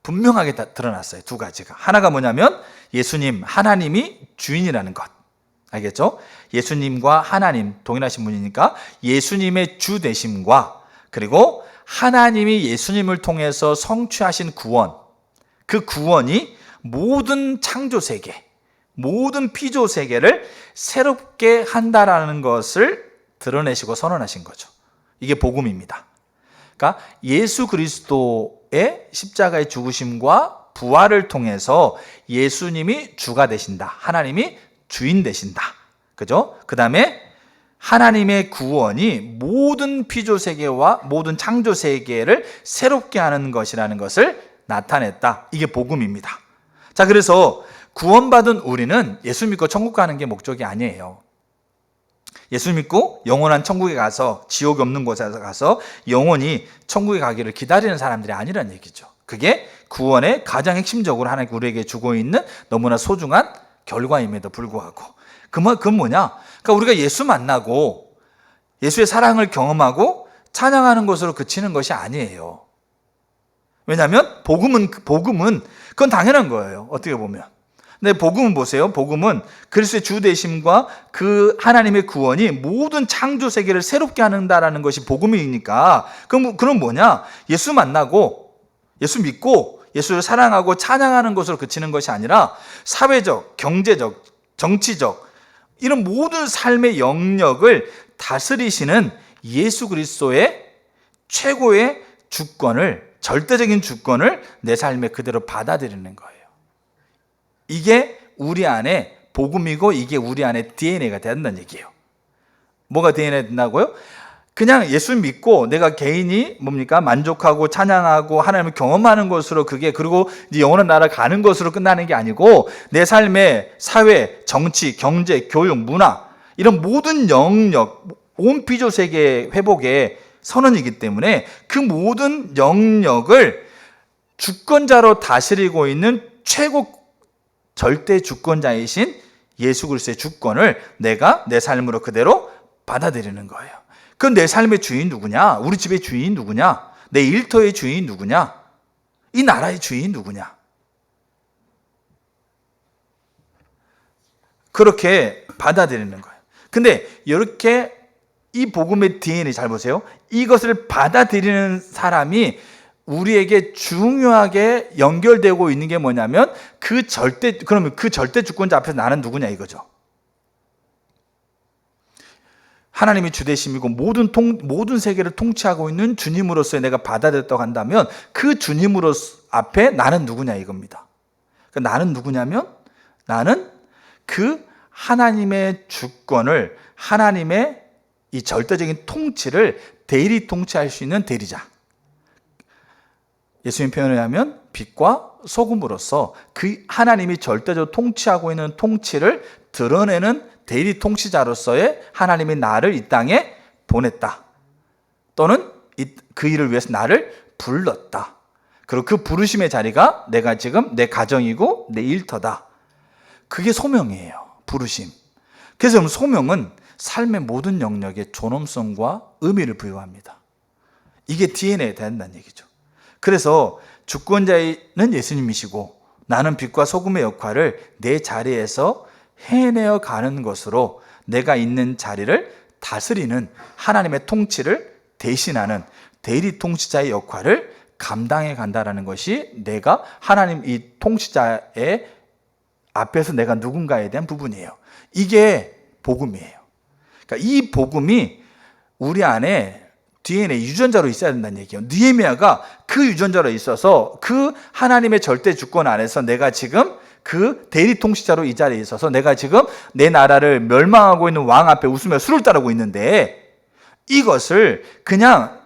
분명하게 드러났어요. 두 가지가. 하나가 뭐냐면 예수님, 하나님이 주인이라는 것. 알겠죠? 예수님과 하나님, 동일하신 분이니까 예수님의 주 되심과, 그리고 하나님이 예수님을 통해서 성취하신 구원, 그 구원이 모든 창조 세계, 모든 피조 세계를 새롭게 한다라는 것을 드러내시고 선언하신 거죠. 이게 복음입니다. 그러니까 예수 그리스도의 십자가의 죽으심과 부활을 통해서 예수님이 주가 되신다. 하나님이 주인 되신다. 그죠? 그 다음에 하나님의 구원이 모든 피조 세계와 모든 창조 세계를 새롭게 하는 것이라는 것을 나타냈다. 이게 복음입니다. 자, 그래서 구원받은 우리는 예수 믿고 천국 가는 게 목적이 아니에요. 예수 믿고 영원한 천국에 가서, 지옥이 없는 곳에 가서 영원히 천국에 가기를 기다리는 사람들이 아니란 얘기죠. 그게 구원의 가장 핵심적으로 하나님 우리에게 주고 있는 너무나 소중한 결과임에도 불구하고, 그건 뭐냐? 그러니까 우리가 예수 만나고 예수의 사랑을 경험하고 찬양하는 것으로 그치는 것이 아니에요. 왜냐하면 복음은 그건 당연한 거예요. 어떻게 보면. 근데 복음은 보세요. 복음은 그리스도의 주 되심과 그 하나님의 구원이 모든 창조 세계를 새롭게 한다라는 것이 복음이니까, 그럼 뭐냐? 예수 만나고 예수 믿고 예수를 사랑하고 찬양하는 것으로 그치는 것이 아니라 사회적, 경제적, 정치적 이런 모든 삶의 영역을 다스리시는 예수 그리스도의 최고의 주권을, 절대적인 주권을 내 삶에 그대로 받아들이는 거예요. 이게 우리 안에 복음이고 이게 우리 안에 DNA가 된다는 얘기예요. 뭐가 DNA 된다고요? 그냥 예수 믿고 내가 개인이 뭡니까? 만족하고 찬양하고 하나님을 경험하는 것으로 그리고 이제 영원한 나라 가는 것으로 끝나는 게 아니고 내 삶의 사회, 정치, 경제, 교육, 문화 이런 모든 영역, 온 피조 세계 회복의 선언이기 때문에 그 모든 영역을 주권자로 다스리고 있는 최고 절대 주권자이신 예수 그리스도의 주권을 내가 내 삶으로 그대로 받아들이는 거예요. 그럼 내 삶의 주인 누구냐? 우리 집의 주인 누구냐? 내 일터의 주인 누구냐? 이 나라의 주인 누구냐? 그렇게 받아들이는 거예요. 근데 이렇게 이 복음의 DNA 잘 보세요. 이것을 받아들이는 사람이 우리에게 중요하게 연결되고 있는 게 뭐냐면 그러면 그 절대 주권자 앞에서 나는 누구냐 이거죠. 하나님이 주되심이고 모든 세계를 통치하고 있는 주님으로서 내가 받아들였다고 한다면 그 주님으로 앞에 나는 누구냐 이겁니다. 그러니까 나는 누구냐면 나는 그 하나님의 주권을, 하나님의 이 절대적인 통치를 대리 통치할 수 있는 대리자. 예수님 표현을 하면 빛과 소금으로서 그 하나님이 절대적으로 통치하고 있는 통치를 드러내는 대리 통치자로서의 하나님이 나를 이 땅에 보냈다. 또는 그 일을 위해서 나를 불렀다. 그리고 그 부르심의 자리가 내가 지금 내 가정이고 내 일터다. 그게 소명이에요. 부르심. 그래서 소명은 삶의 모든 영역에 존엄성과 의미를 부여합니다. 이게 DNA에 된다는 얘기죠. 그래서 주권자는 예수님이시고 나는 빛과 소금의 역할을 내 자리에서 해내어 가는 것으로 내가 있는 자리를 다스리는 하나님의 통치를 대신하는 대리 통치자의 역할을 감당해 간다라는 것이 내가 하나님 이 통치자의 앞에서 내가 누군가에 대한 부분이에요. 이게 복음이에요. 그러니까 이 복음이 우리 안에 DNA 유전자로 있어야 된다는 얘기예요. 느헤미야가 그 유전자로 있어서 그 하나님의 절대 주권 안에서 내가 지금 그 대리 통치자로 이 자리에 있어서 내가 지금 내 나라를 멸망하고 있는 왕 앞에 웃으며 술을 따르고 있는데 이것을 그냥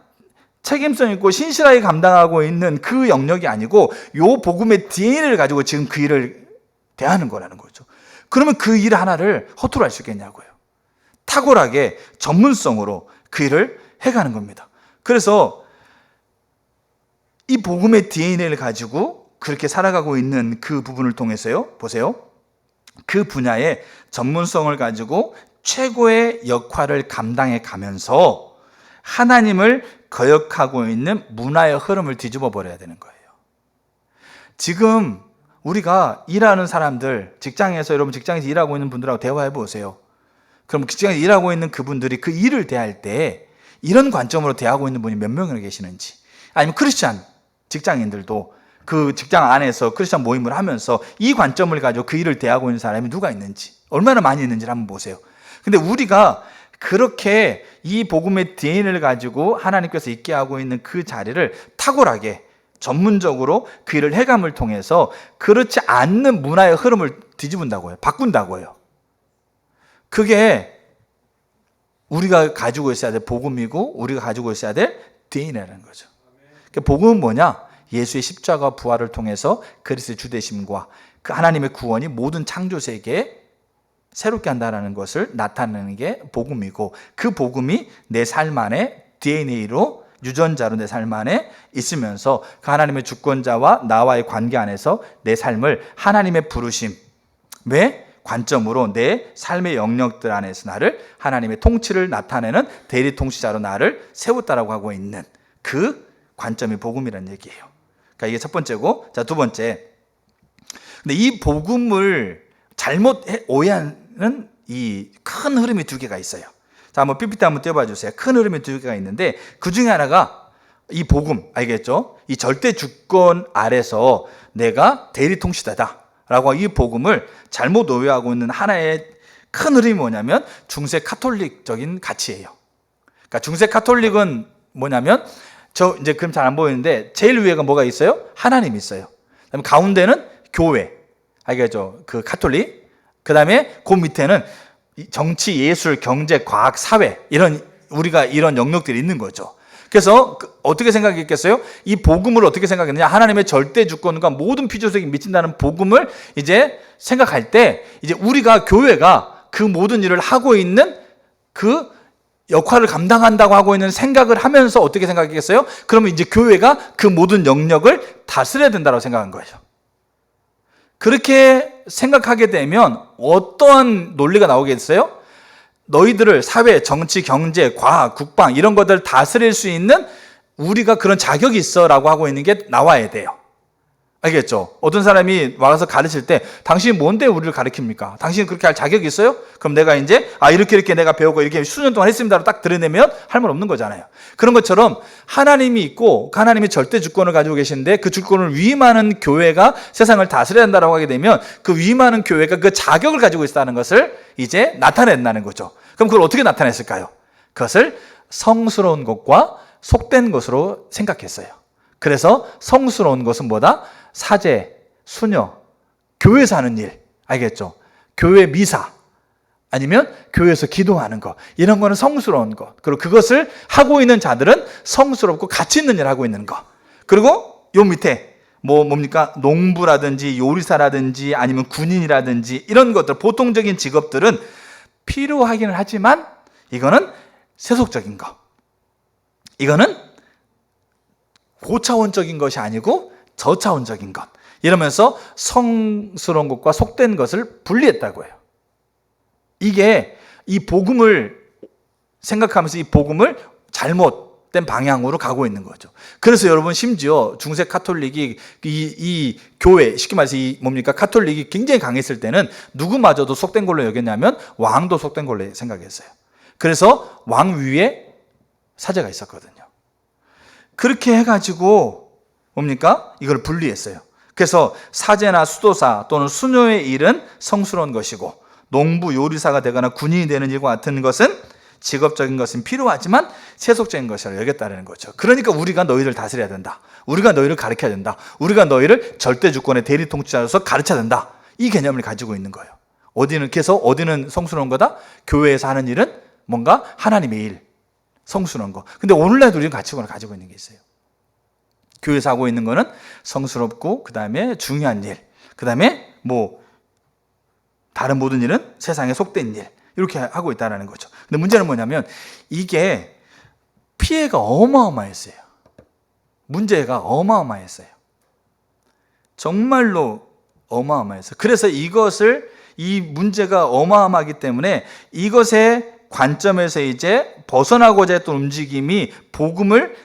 책임성 있고 신실하게 감당하고 있는 그 영역이 아니고 요 복음의 DNA를 가지고 지금 그 일을 대하는 거라는 거죠. 그러면 그 일 하나를 허투루 할 수 있겠냐고요. 탁월하게 전문성으로 그 일을 해가는 겁니다. 그래서 이 복음의 DNA를 가지고 그렇게 살아가고 있는 그 부분을 통해서요, 보세요. 그 분야의 전문성을 가지고 최고의 역할을 감당해 가면서 하나님을 거역하고 있는 문화의 흐름을 뒤집어 버려야 되는 거예요. 지금 우리가 일하는 사람들, 직장에서 여러분 직장에서 일하고 있는 분들하고 대화해 보세요. 그럼 직장에서 일하고 있는 그분들이 그 일을 대할 때 이런 관점으로 대하고 있는 분이 몇 명이나 계시는지, 아니면 크리스찬 직장인들도 그 직장 안에서 크리스찬 모임을 하면서 이 관점을 가지고 그 일을 대하고 있는 사람이 누가 있는지, 얼마나 많이 있는지를 한번 보세요. 근데 우리가 그렇게 이 복음의 DNA를 가지고 하나님께서 있게 하고 있는 그 자리를 탁월하게 전문적으로 그 일을 해감을 통해서 그렇지 않는 문화의 흐름을 뒤집은다고요. 바꾼다고요. 그게 우리가 가지고 있어야 될 복음이고 우리가 가지고 있어야 될 DNA라는 거죠. 그러니까 복음은 뭐냐? 예수의 십자가 부활을 통해서 그리스도의 주되심과 그 하나님의 구원이 모든 창조 세계에 새롭게 한다는 것을 나타내는 게 복음이고, 그 복음이 내 삶 안에 DNA로 유전자로 내 삶 안에 있으면서 그 하나님의 주권자와 나와의 관계 안에서 내 삶을 하나님의 부르심의 관점으로 내 삶의 영역들 안에서 나를 하나님의 통치를 나타내는 대리 통치자로 나를 세웠다라고 하고 있는 그 관점이 복음이라는 얘기예요. 그러니까 이게 첫 번째고, 자, 두 번째. 근데 이 복음을 잘못 오해하는 이 큰 흐름이 두 개가 있어요. 자, 한번 PPT 한번 띄워봐 주세요. 큰 흐름이 두 개가 있는데 그 중에 하나가 이 복음, 알겠죠? 이 절대 주권 아래서 내가 대리 통치자다라고 이 복음을 잘못 오해하고 있는 하나의 큰 흐름이 뭐냐면 중세 카톨릭적인 가치예요. 그러니까 중세 카톨릭은 뭐냐면 저 이제 그럼 잘 안 보이는데 제일 위에가 뭐가 있어요? 하나님이 있어요. 그다음에 가운데는 교회, 알겠죠? 그 카톨릭. 그다음에 그 밑에는 정치, 예술, 경제, 과학, 사회, 이런 우리가 이런 영역들이 있는 거죠. 그래서 어떻게 생각했겠어요? 이 복음을 어떻게 생각했느냐? 하나님의 절대 주권과 모든 필요성이 미친다는 복음을 이제 생각할 때, 이제 우리가 교회가 그 모든 일을 하고 있는 그 역할을 감당한다고 하고 있는 생각을 하면서 어떻게 생각했겠어요? 그러면 이제 교회가 그 모든 영역을 다스려야 된다고 생각한 거예요. 그렇게 생각하게 되면 어떠한 논리가 나오겠어요? 너희들을 사회, 정치, 경제, 과학, 국방 이런 것들을 다스릴 수 있는 우리가 그런 자격이 있어라고 하고 있는 게 나와야 돼요. 알겠죠? 어떤 사람이 와서 가르칠 때 당신이 뭔데 우리를 가르칩니까? 당신이 그렇게 할 자격이 있어요? 그럼 내가 이제 이렇게 내가 배우고 이렇게 수년 동안 했습니다로 딱 드러내면 할 말 없는 거잖아요. 그런 것처럼 하나님이 있고 하나님이 절대 주권을 가지고 계시는데 그 주권을 위임하는 교회가 세상을 다스려야 한다고 하게 되면 그 위임하는 교회가 그 자격을 가지고 있다는 것을 이제 나타낸다는 거죠. 그럼 그걸 어떻게 나타냈을까요? 그것을 성스러운 것과 속된 것으로 생각했어요. 그래서 성스러운 것은 뭐다? 사제, 수녀, 교회에서 하는 일, 알겠죠? 교회 미사, 아니면 교회에서 기도하는 것, 이런 거는 성스러운 것. 그리고 그것을 하고 있는 자들은 성스럽고 가치 있는 일을 하고 있는 것. 그리고 요 밑에 뭡니까? 농부라든지 요리사라든지 아니면 군인이라든지 이런 것들, 보통적인 직업들은 필요하기는 하지만 이거는 세속적인 것. 이거는 고차원적인 것이 아니고 저차원적인 것. 이러면서 성스러운 것과 속된 것을 분리했다고 해요. 이게 이 복음을 생각하면서 이 복음을 잘못된 방향으로 가고 있는 거죠. 그래서 여러분, 심지어 중세 카톨릭이 이 교회, 쉽게 말해서 이 카톨릭이 굉장히 강했을 때는 누구마저도 속된 걸로 여겼냐면 왕도 속된 걸로 생각했어요. 그래서 왕 위에 사제가 있었거든요. 그렇게 해가지고 이걸 분리했어요. 그래서 사제나 수도사 또는 수녀의 일은 성스러운 것이고, 농부, 요리사가 되거나 군인이 되는 일과 같은 것은 직업적인 것은 필요하지만 세속적인 것이라 여겼다는 거죠. 그러니까 우리가 너희를 다스려야 된다. 우리가 너희를 가르쳐야 된다. 우리가 너희를 절대 주권의 대리 통치자로서 가르쳐야 된다. 이 개념을 가지고 있는 거예요. 어디는 성스러운 거다? 교회에서 하는 일은 뭔가 하나님의 일, 성스러운 거. 근데 오늘날도 우리는 가치관을 가지고 있는 게 있어요. 교회에서 하고 있는 거는 성스럽고, 그 다음에 중요한 일, 그 다음에 다른 모든 일은 세상에 속된 일, 이렇게 하고 있다는 거죠. 근데 문제는 뭐냐면 이게 피해가 어마어마했어요. 문제가 어마어마했어요. 정말로 어마어마했어요. 그래서 이 문제가 어마어마하기 때문에 이것의 관점에서 이제 벗어나고자 했던 움직임이 복음을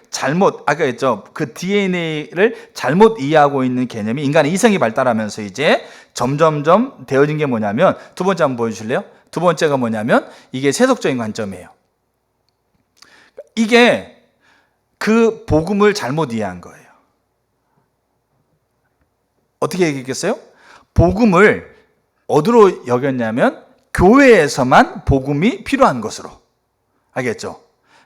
아까 했죠. 그 DNA를 잘못 이해하고 있는 개념이 인간의 이성이 발달하면서 이제 점점점 되어진 게 뭐냐면, 두 번째 한번 보여주실래요? 두 번째가 뭐냐면 이게 세속적인 관점이에요. 이게 그 복음을 잘못 이해한 거예요. 어떻게 얘기했겠어요? 복음을 어디로 여겼냐면 교회에서만 복음이 필요한 것으로. 알겠죠?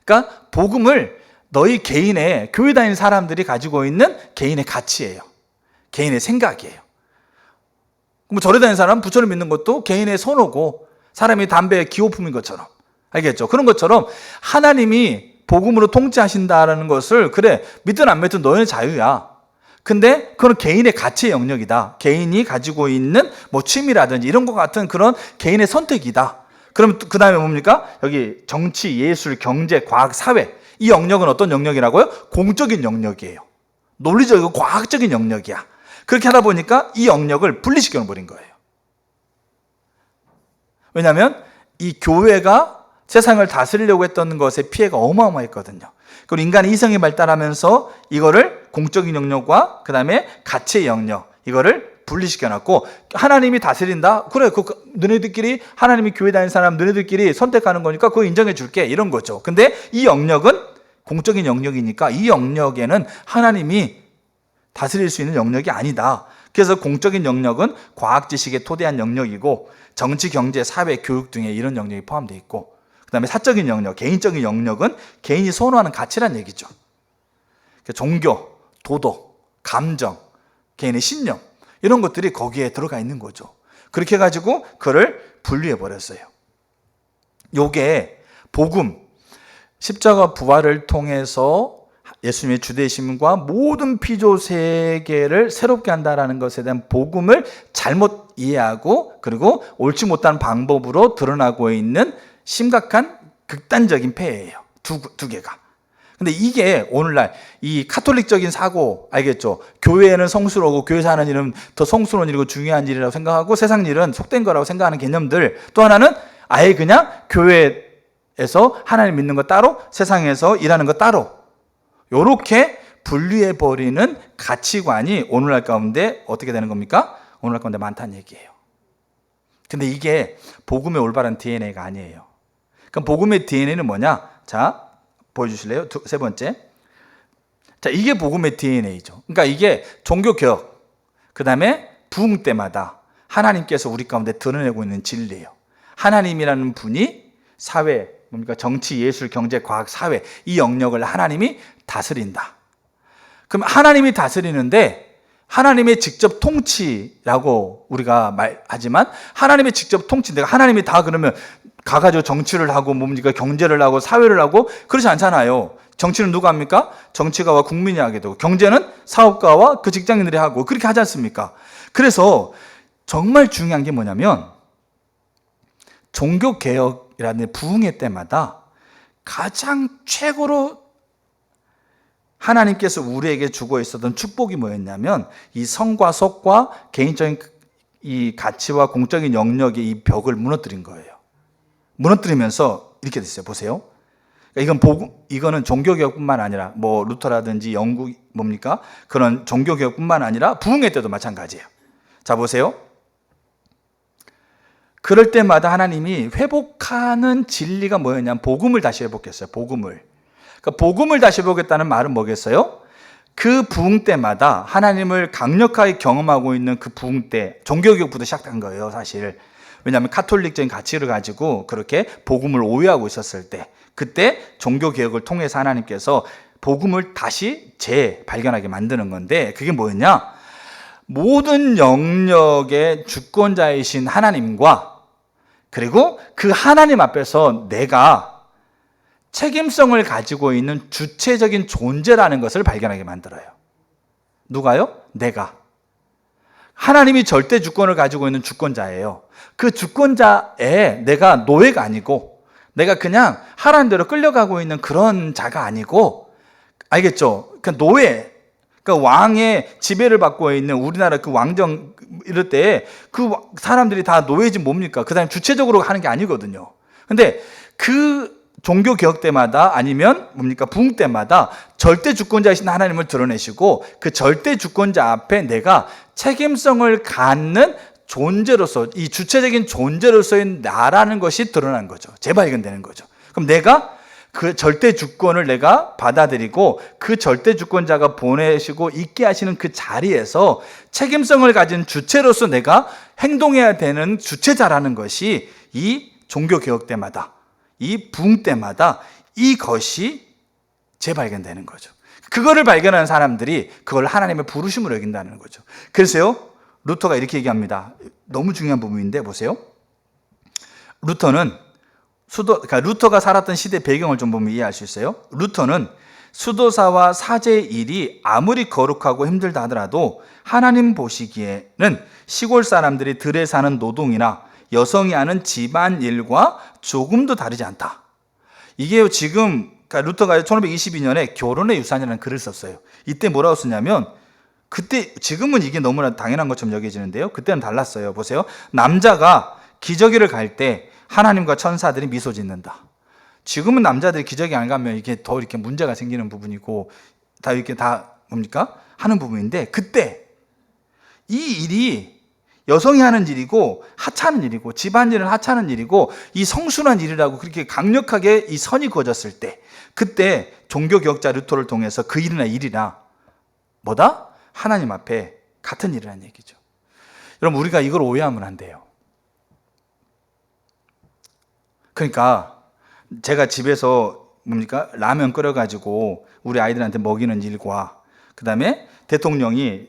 그러니까 복음을 너희 개인의, 교회 다니는 사람들이 가지고 있는 개인의 가치예요. 개인의 생각이에요. 절에 다니는 사람은 부처를 믿는 것도 개인의 선호고, 사람이 담배에 기호품인 것처럼. 알겠죠? 그런 것처럼 하나님이 복음으로 통치하신다라는 것을, 그래, 믿든 안 믿든 너의 자유야. 근데 그건 개인의 가치의 영역이다. 개인이 가지고 있는 취미라든지 이런 것 같은 그런 개인의 선택이다. 그럼 그 다음에 여기 정치, 예술, 경제, 과학, 사회. 이 영역은 어떤 영역이라고요? 공적인 영역이에요. 논리적이고 과학적인 영역이야. 그렇게 하다 보니까 이 영역을 분리시켜 버린 거예요. 왜냐하면 이 교회가 세상을 다스리려고 했던 것의 피해가 어마어마했거든요. 그리고 인간의 이성이 발달하면서 이거를 공적인 영역과 그 다음에 가치의 영역, 이거를 분리시켜놨고, 하나님이 다스린다? 그래, 너네들끼리, 하나님이 교회 다니는 사람 너네들끼리 선택하는 거니까 그거 인정해 줄게, 이런 거죠. 근데 이 영역은 공적인 영역이니까 이 영역에는 하나님이 다스릴 수 있는 영역이 아니다. 그래서 공적인 영역은 과학 지식에 토대한 영역이고, 정치, 경제, 사회, 교육 등의 이런 영역이 포함되어 있고, 그 다음에 사적인 영역, 개인적인 영역은 개인이 선호하는 가치란 얘기죠. 종교, 도덕, 감정, 개인의 신념, 이런 것들이 거기에 들어가 있는 거죠. 그렇게 해가지고 그를 분리해버렸어요. 요게 복음, 십자가 부활을 통해서 예수님의 주되심과 모든 피조 세계를 새롭게 한다는 것에 대한 복음을 잘못 이해하고, 그리고 옳지 못한 방법으로 드러나고 있는 심각한 극단적인 폐해예요. 두 개가. 근데 이게 오늘날 이 카톨릭적인 사고, 알겠죠? 교회에는 성스러우고 교회에서 하는 일은 더 성스러운 일이고 중요한 일이라고 생각하고, 세상 일은 속된 거라고 생각하는 개념들. 또 하나는 아예 그냥 교회에서 하나님 믿는 거 따로, 세상에서 일하는 거 따로, 요렇게 분리해버리는 가치관이 오늘날 가운데 어떻게 되는 겁니까? 오늘날 가운데 많다는 얘기예요. 근데 이게 복음의 올바른 DNA가 아니에요. 그럼 복음의 DNA는 뭐냐? 자, 보여주실래요? 세 번째. 자, 이게 복음의 DNA죠. 그러니까 이게 종교개혁, 그 다음에 부흥 때마다 하나님께서 우리 가운데 드러내고 있는 진리예요. 하나님이라는 분이 사회, 정치, 예술, 경제, 과학, 사회, 이 영역을 하나님이 다스린다. 그럼 하나님이 다스리는데 하나님의 직접 통치라고 우리가 말하지만 하나님의 직접 통치, 내가 하나님이 다 그러면 가가지고 정치를 하고 뭡니까 경제를 하고 사회를 하고 그렇지 않잖아요. 정치는 누가 합니까? 정치가와 국민이 하게 되고 경제는 사업가와 그 직장인들이 하고 그렇게 하지 않습니까? 그래서 정말 중요한 게 뭐냐면 종교개혁이라는 부흥회 때마다 가장 최고로 하나님께서 우리에게 주고 있었던 축복이 뭐였냐면 이 성과 속과 개인적인 이 가치와 공적인 영역의 이 벽을 무너뜨린 거예요. 무너뜨리면서 이렇게 됐어요. 보세요. 이거는 종교개혁뿐만 아니라 뭐 루터라든지 영국 뭡니까? 그런 종교개혁뿐만 아니라 부흥회 때도 마찬가지예요. 자 보세요. 그럴 때마다 하나님이 회복하는 진리가 뭐였냐면 복음을 다시 회복했어요. 복음을. 그러니까 복음을 다시 회복했다는 말은 뭐겠어요? 그 부흥 때마다 하나님을 강력하게 경험하고 있는 그 부흥 때 종교개혁부터 시작한 거예요, 사실. 왜냐하면 카톨릭적인 가치를 가지고 그렇게 복음을 오해하고 있었을 때, 그때 종교개혁을 통해서 하나님께서 복음을 다시 재발견하게 만드는 건데, 그게 뭐였냐? 모든 영역의 주권자이신 하나님과 그리고 그 하나님 앞에서 내가 책임성을 가지고 있는 주체적인 존재라는 것을 발견하게 만들어요. 누가요? 내가. 하나님이 절대 주권을 가지고 있는 주권자예요. 그 주권자에 내가 노예가 아니고 내가 그냥 하라는 대로 끌려가고 있는 그런 자가 아니고, 알겠죠? 그 노예, 그러니까 왕의 지배를 받고 있는 우리나라 그 왕정 이럴 때 그 사람들이 다 노예지 뭡니까? 그 사람이 주체적으로 하는 게 아니거든요. 근데 그 종교 개혁 때마다 아니면 뭡니까? 부흥 때마다 절대 주권자이신 하나님을 드러내시고 그 절대 주권자 앞에 내가 책임성을 갖는 존재로서, 이 주체적인 존재로서의 나라는 것이 드러난 거죠. 재발견되는 거죠. 그럼 내가 그 절대 주권을 내가 받아들이고 그 절대 주권자가 보내시고 있게 하시는 그 자리에서 책임성을 가진 주체로서 내가 행동해야 되는 주체자라는 것이 이 종교 개혁 때마다, 이 부흥 때마다 이것이 재발견되는 거죠. 그거를 발견하는 사람들이 그걸 하나님의 부르심으로 여긴다는 거죠. 그래서요, 루터가 이렇게 얘기합니다. 너무 중요한 부분인데 보세요. 그러니까 루터가 살았던 시대 배경을 좀 보면 이해할 수 있어요. 루터는 수도사와 사제의 일이 아무리 거룩하고 힘들다 하더라도 하나님 보시기에는 시골 사람들이 들에 사는 노동이나 여성이 하는 집안일과 조금도 다르지 않다. 이게 지금, 그러니까 루터가 1522년에 결혼의 유산이라는 글을 썼어요. 이때 뭐라고 썼냐면, 그때, 지금은 이게 너무나 당연한 것처럼 여겨지는데요, 그때는 달랐어요. 보세요. 남자가 기저귀를 갈 때 하나님과 천사들이 미소 짓는다. 지금은 남자들이 기저귀 안 가면 이게 더 이렇게 문제가 생기는 부분이고 다 이렇게 다 뭡니까? 하는 부분인데, 그때 이 일이 여성이 하는 일이고 하찮은 일이고 집안일은 하찮은 일이고 이 성순한 일이라고 그렇게 강력하게 이 선이 그어졌을 때, 그때 종교개혁자 루터를 통해서 그 일이나 뭐다? 하나님 앞에 같은 일이라는 얘기죠. 여러분, 우리가 이걸 오해하면 안 돼요. 그러니까 제가 집에서 뭡니까? 라면 끓여가지고 우리 아이들한테 먹이는 일과 그 다음에 대통령이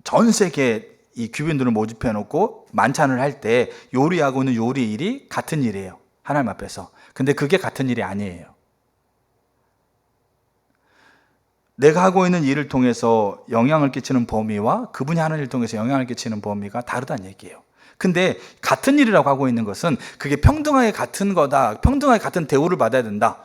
전 세계 이 귀빈들을 모집해 놓고 만찬을 할 때 요리하고 있는 요리 일이 같은 일이에요, 하나님 앞에서. 근데 그게 같은 일이 아니에요. 내가 하고 있는 일을 통해서 영향을 끼치는 범위와 그분이 하는 일을 통해서 영향을 끼치는 범위가 다르다는 얘기예요. 근데 같은 일이라고 하고 있는 것은 그게 평등하게 같은 거다, 평등하게 같은 대우를 받아야 된다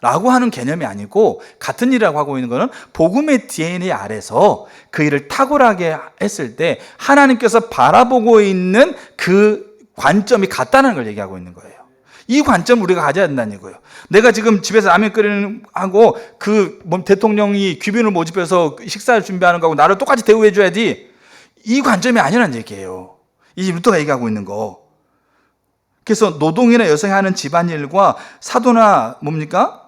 라고 하는 개념이 아니고, 같은 일이라고 하고 있는 것은 복음의 DNA 아래서 그 일을 탁월하게 했을 때 하나님께서 바라보고 있는 그 관점이 같다는 걸 얘기하고 있는 거예요. 이 관점을 우리가 가져야 된다는 거예요. 내가 지금 집에서 라면 끓이는 하고 그 대통령이 귀빈을 모집해서 식사를 준비하는 거하고 나를 똑같이 대우해 줘야지, 이 관점이 아니라는 얘기예요. 이 루터가 얘기하고 있는 거. 그래서 노동이나 여성이 하는 집안일과 사도나 뭡니까?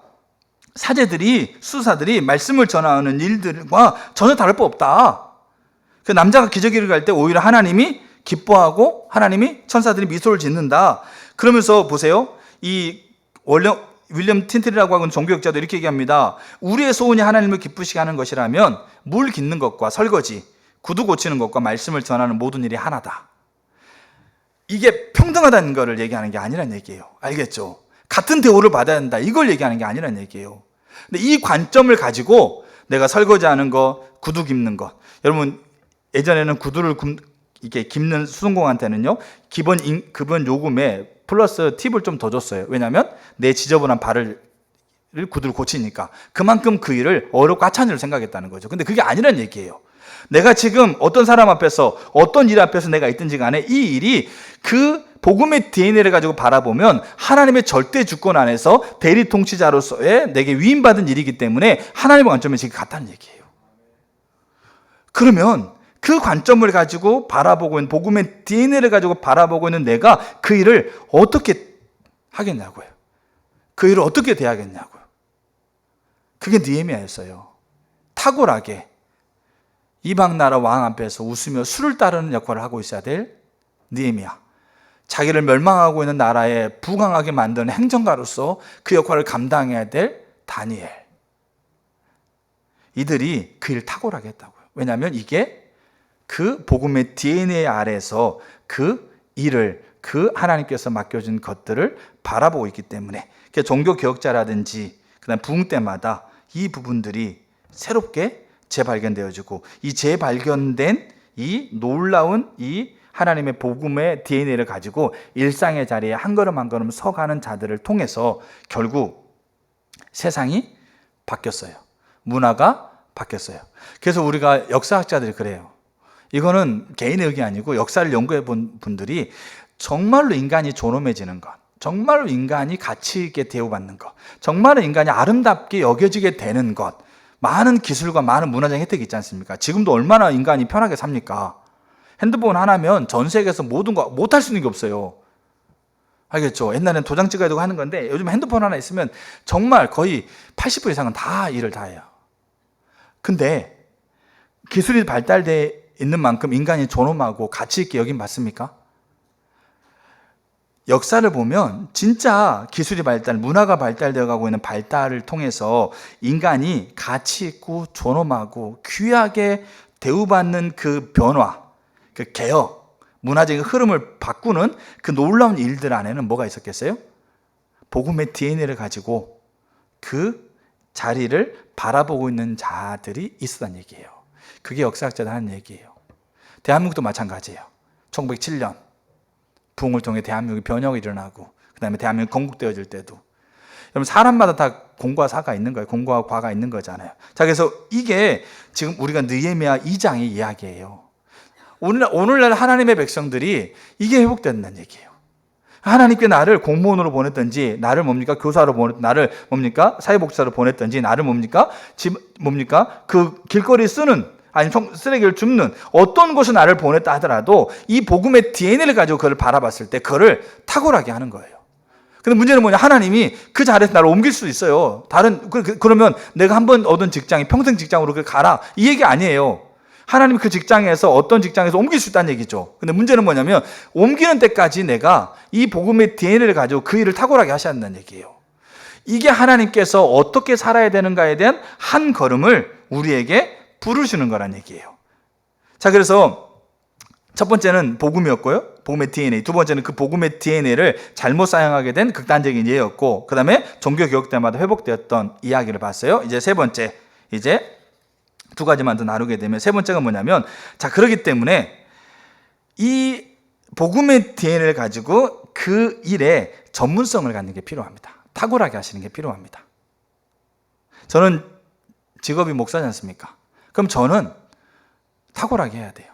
사제들이, 수사들이 말씀을 전하는 일들과 전혀 다를 바 없다. 그 남자가 기저귀를 갈 때 오히려 하나님이 기뻐하고 하나님이 천사들이 미소를 짓는다. 그러면서 보세요. 이 윌리엄 틴틀이라고 하는 종교학자도 이렇게 얘기합니다. 우리의 소원이 하나님을 기쁘시게 하는 것이라면 물 깃는 것과 설거지, 구두 고치는 것과 말씀을 전하는 모든 일이 하나다. 이게 평등하다는 것을 얘기하는 게 아니란 얘기예요. 알겠죠? 같은 대우를 받아야 한다. 이걸 얘기하는 게 아니란 얘기예요. 근데 이 관점을 가지고 내가 설거지하는 거, 구두 깁는 것. 여러분, 예전에는 구두를 이렇게 깁는 수송공한테는요, 기본 요금에 플러스 팁을 좀 더 줬어요. 왜냐하면 내 지저분한 발을 구두를 고치니까 그만큼 그 일을 어렵고 하찮은 일을 생각했다는 거죠. 근데 그게 아니란 얘기예요. 내가 지금 어떤 사람 앞에서 어떤 일 앞에서 내가 있든지 간에 이 일이 그 복음의 DNA를 가지고 바라보면 하나님의 절대 주권 안에서 대리 통치자로서의 내게 위임받은 일이기 때문에 하나님의 관점이 지금 같다는 얘기예요. 그러면 그 관점을 가지고 바라보고 있는 복음의 DNA를 가지고 바라보고 있는 내가 그 일을 어떻게 하겠냐고요. 그 일을 어떻게 대하겠냐고요. 그게 느헤미야였어요. 탁월하게 이방 나라 왕 앞에서 웃으며 수를 따르는 역할을 하고 있어야 될 느헤미야. 자기를 멸망하고 있는 나라에 부강하게 만드는 행정가로서 그 역할을 감당해야 될 다니엘. 이들이 그 일 탁월하게 했다고요. 왜냐하면 이게 그 복음의 DNA 아래에서 그 일을, 그 하나님께서 맡겨준 것들을 바라보고 있기 때문에 종교개혁자라든지 그다음 부흥 때마다 이 부분들이 새롭게 재발견되어지고 이 재발견된 이 놀라운 이 하나님의 복음의 DNA를 가지고 일상의 자리에 한 걸음 한 걸음 서가는 자들을 통해서 결국 세상이 바뀌었어요. 문화가 바뀌었어요. 그래서 우리가 역사학자들이 그래요. 이거는 개인의 의견이 아니고 역사를 연구해 본 분들이 정말로 인간이 존엄해지는 것, 정말로 인간이 가치 있게 대우받는 것, 정말로 인간이 아름답게 여겨지게 되는 것, 많은 기술과 많은 문화적인 혜택이 있지 않습니까? 지금도 얼마나 인간이 편하게 삽니까? 핸드폰 하나면 전 세계에서 모든 거 못할 수 있는 게 없어요. 알겠죠? 옛날엔 도장 찍어야 되고 하는 건데 요즘 핸드폰 하나 있으면 정말 거의 80% 이상은 다 일을 다 해요. 근데 기술이 발달되어 있는 만큼 인간이 존엄하고 가치 있게 여김 받습니까? 역사를 보면 진짜 기술이 발달, 문화가 발달되어 가고 있는 발달을 통해서 인간이 가치 있고 존엄하고 귀하게 대우받는 그 변화, 그 개혁, 문화적인 흐름을 바꾸는 그 놀라운 일들 안에는 뭐가 있었겠어요? 복음의 DNA를 가지고 그 자리를 바라보고 있는 자들이 있었다는 얘기예요. 그게 역사학자들 하는 얘기예요. 대한민국도 마찬가지예요. 1907년 부흥을 통해 대한민국의 변혁이 일어나고 그 다음에 대한민국이 건국되어질 때도 여러분 사람마다 다 공과 사가 있는 거예요. 공과 과가 있는 거잖아요. 자, 그래서 이게 지금 우리가 느헤미야 2장의 이야기예요. 오늘날 하나님의 백성들이 이게 회복된다는 얘기예요. 하나님께 나를 공무원으로 보냈든지 나를 뭡니까 교사로 보냈 나를 뭡니까 사회복지사로 보냈든지 나를 뭡니까 그 길거리 쓰는 아니 쓰레기를 줍는 어떤 곳에 나를 보냈다 하더라도 이 복음의 DNA를 가지고 그를 바라봤을 때 그를 탁월하게 하는 거예요. 근데 문제는 뭐냐, 하나님이 그 자리에서 나를 옮길 수도 있어요. 그러면 내가 한 번 얻은 직장이 평생 직장으로 가라 이 얘기 아니에요. 하나님이 그 직장에서 어떤 직장에서 옮길 수 있다는 얘기죠. 근데 문제는 뭐냐면 옮기는 때까지 내가 이 복음의 DNA를 가지고 그 일을 탁월하게 하셔야 한다는 얘기예요. 이게 하나님께서 어떻게 살아야 되는가에 대한 한 걸음을 우리에게 부르시는 거란 얘기예요. 자, 그래서 첫 번째는 복음이었고요. 복음의 DNA. 두 번째는 그 복음의 DNA를 잘못 사용하게 된 극단적인 예였고, 그 다음에 종교개혁 때마다 회복되었던 이야기를 봤어요. 이제 세 번째, 이제 두 가지만 더 나누게 되면 세 번째가 뭐냐면, 자, 그렇기 때문에 이 복음의 DNA를 가지고 그 일에 전문성을 갖는 게 필요합니다. 탁월하게 하시는 게 필요합니다. 저는 직업이 목사지 않습니까? 그럼 저는 탁월하게 해야 돼요.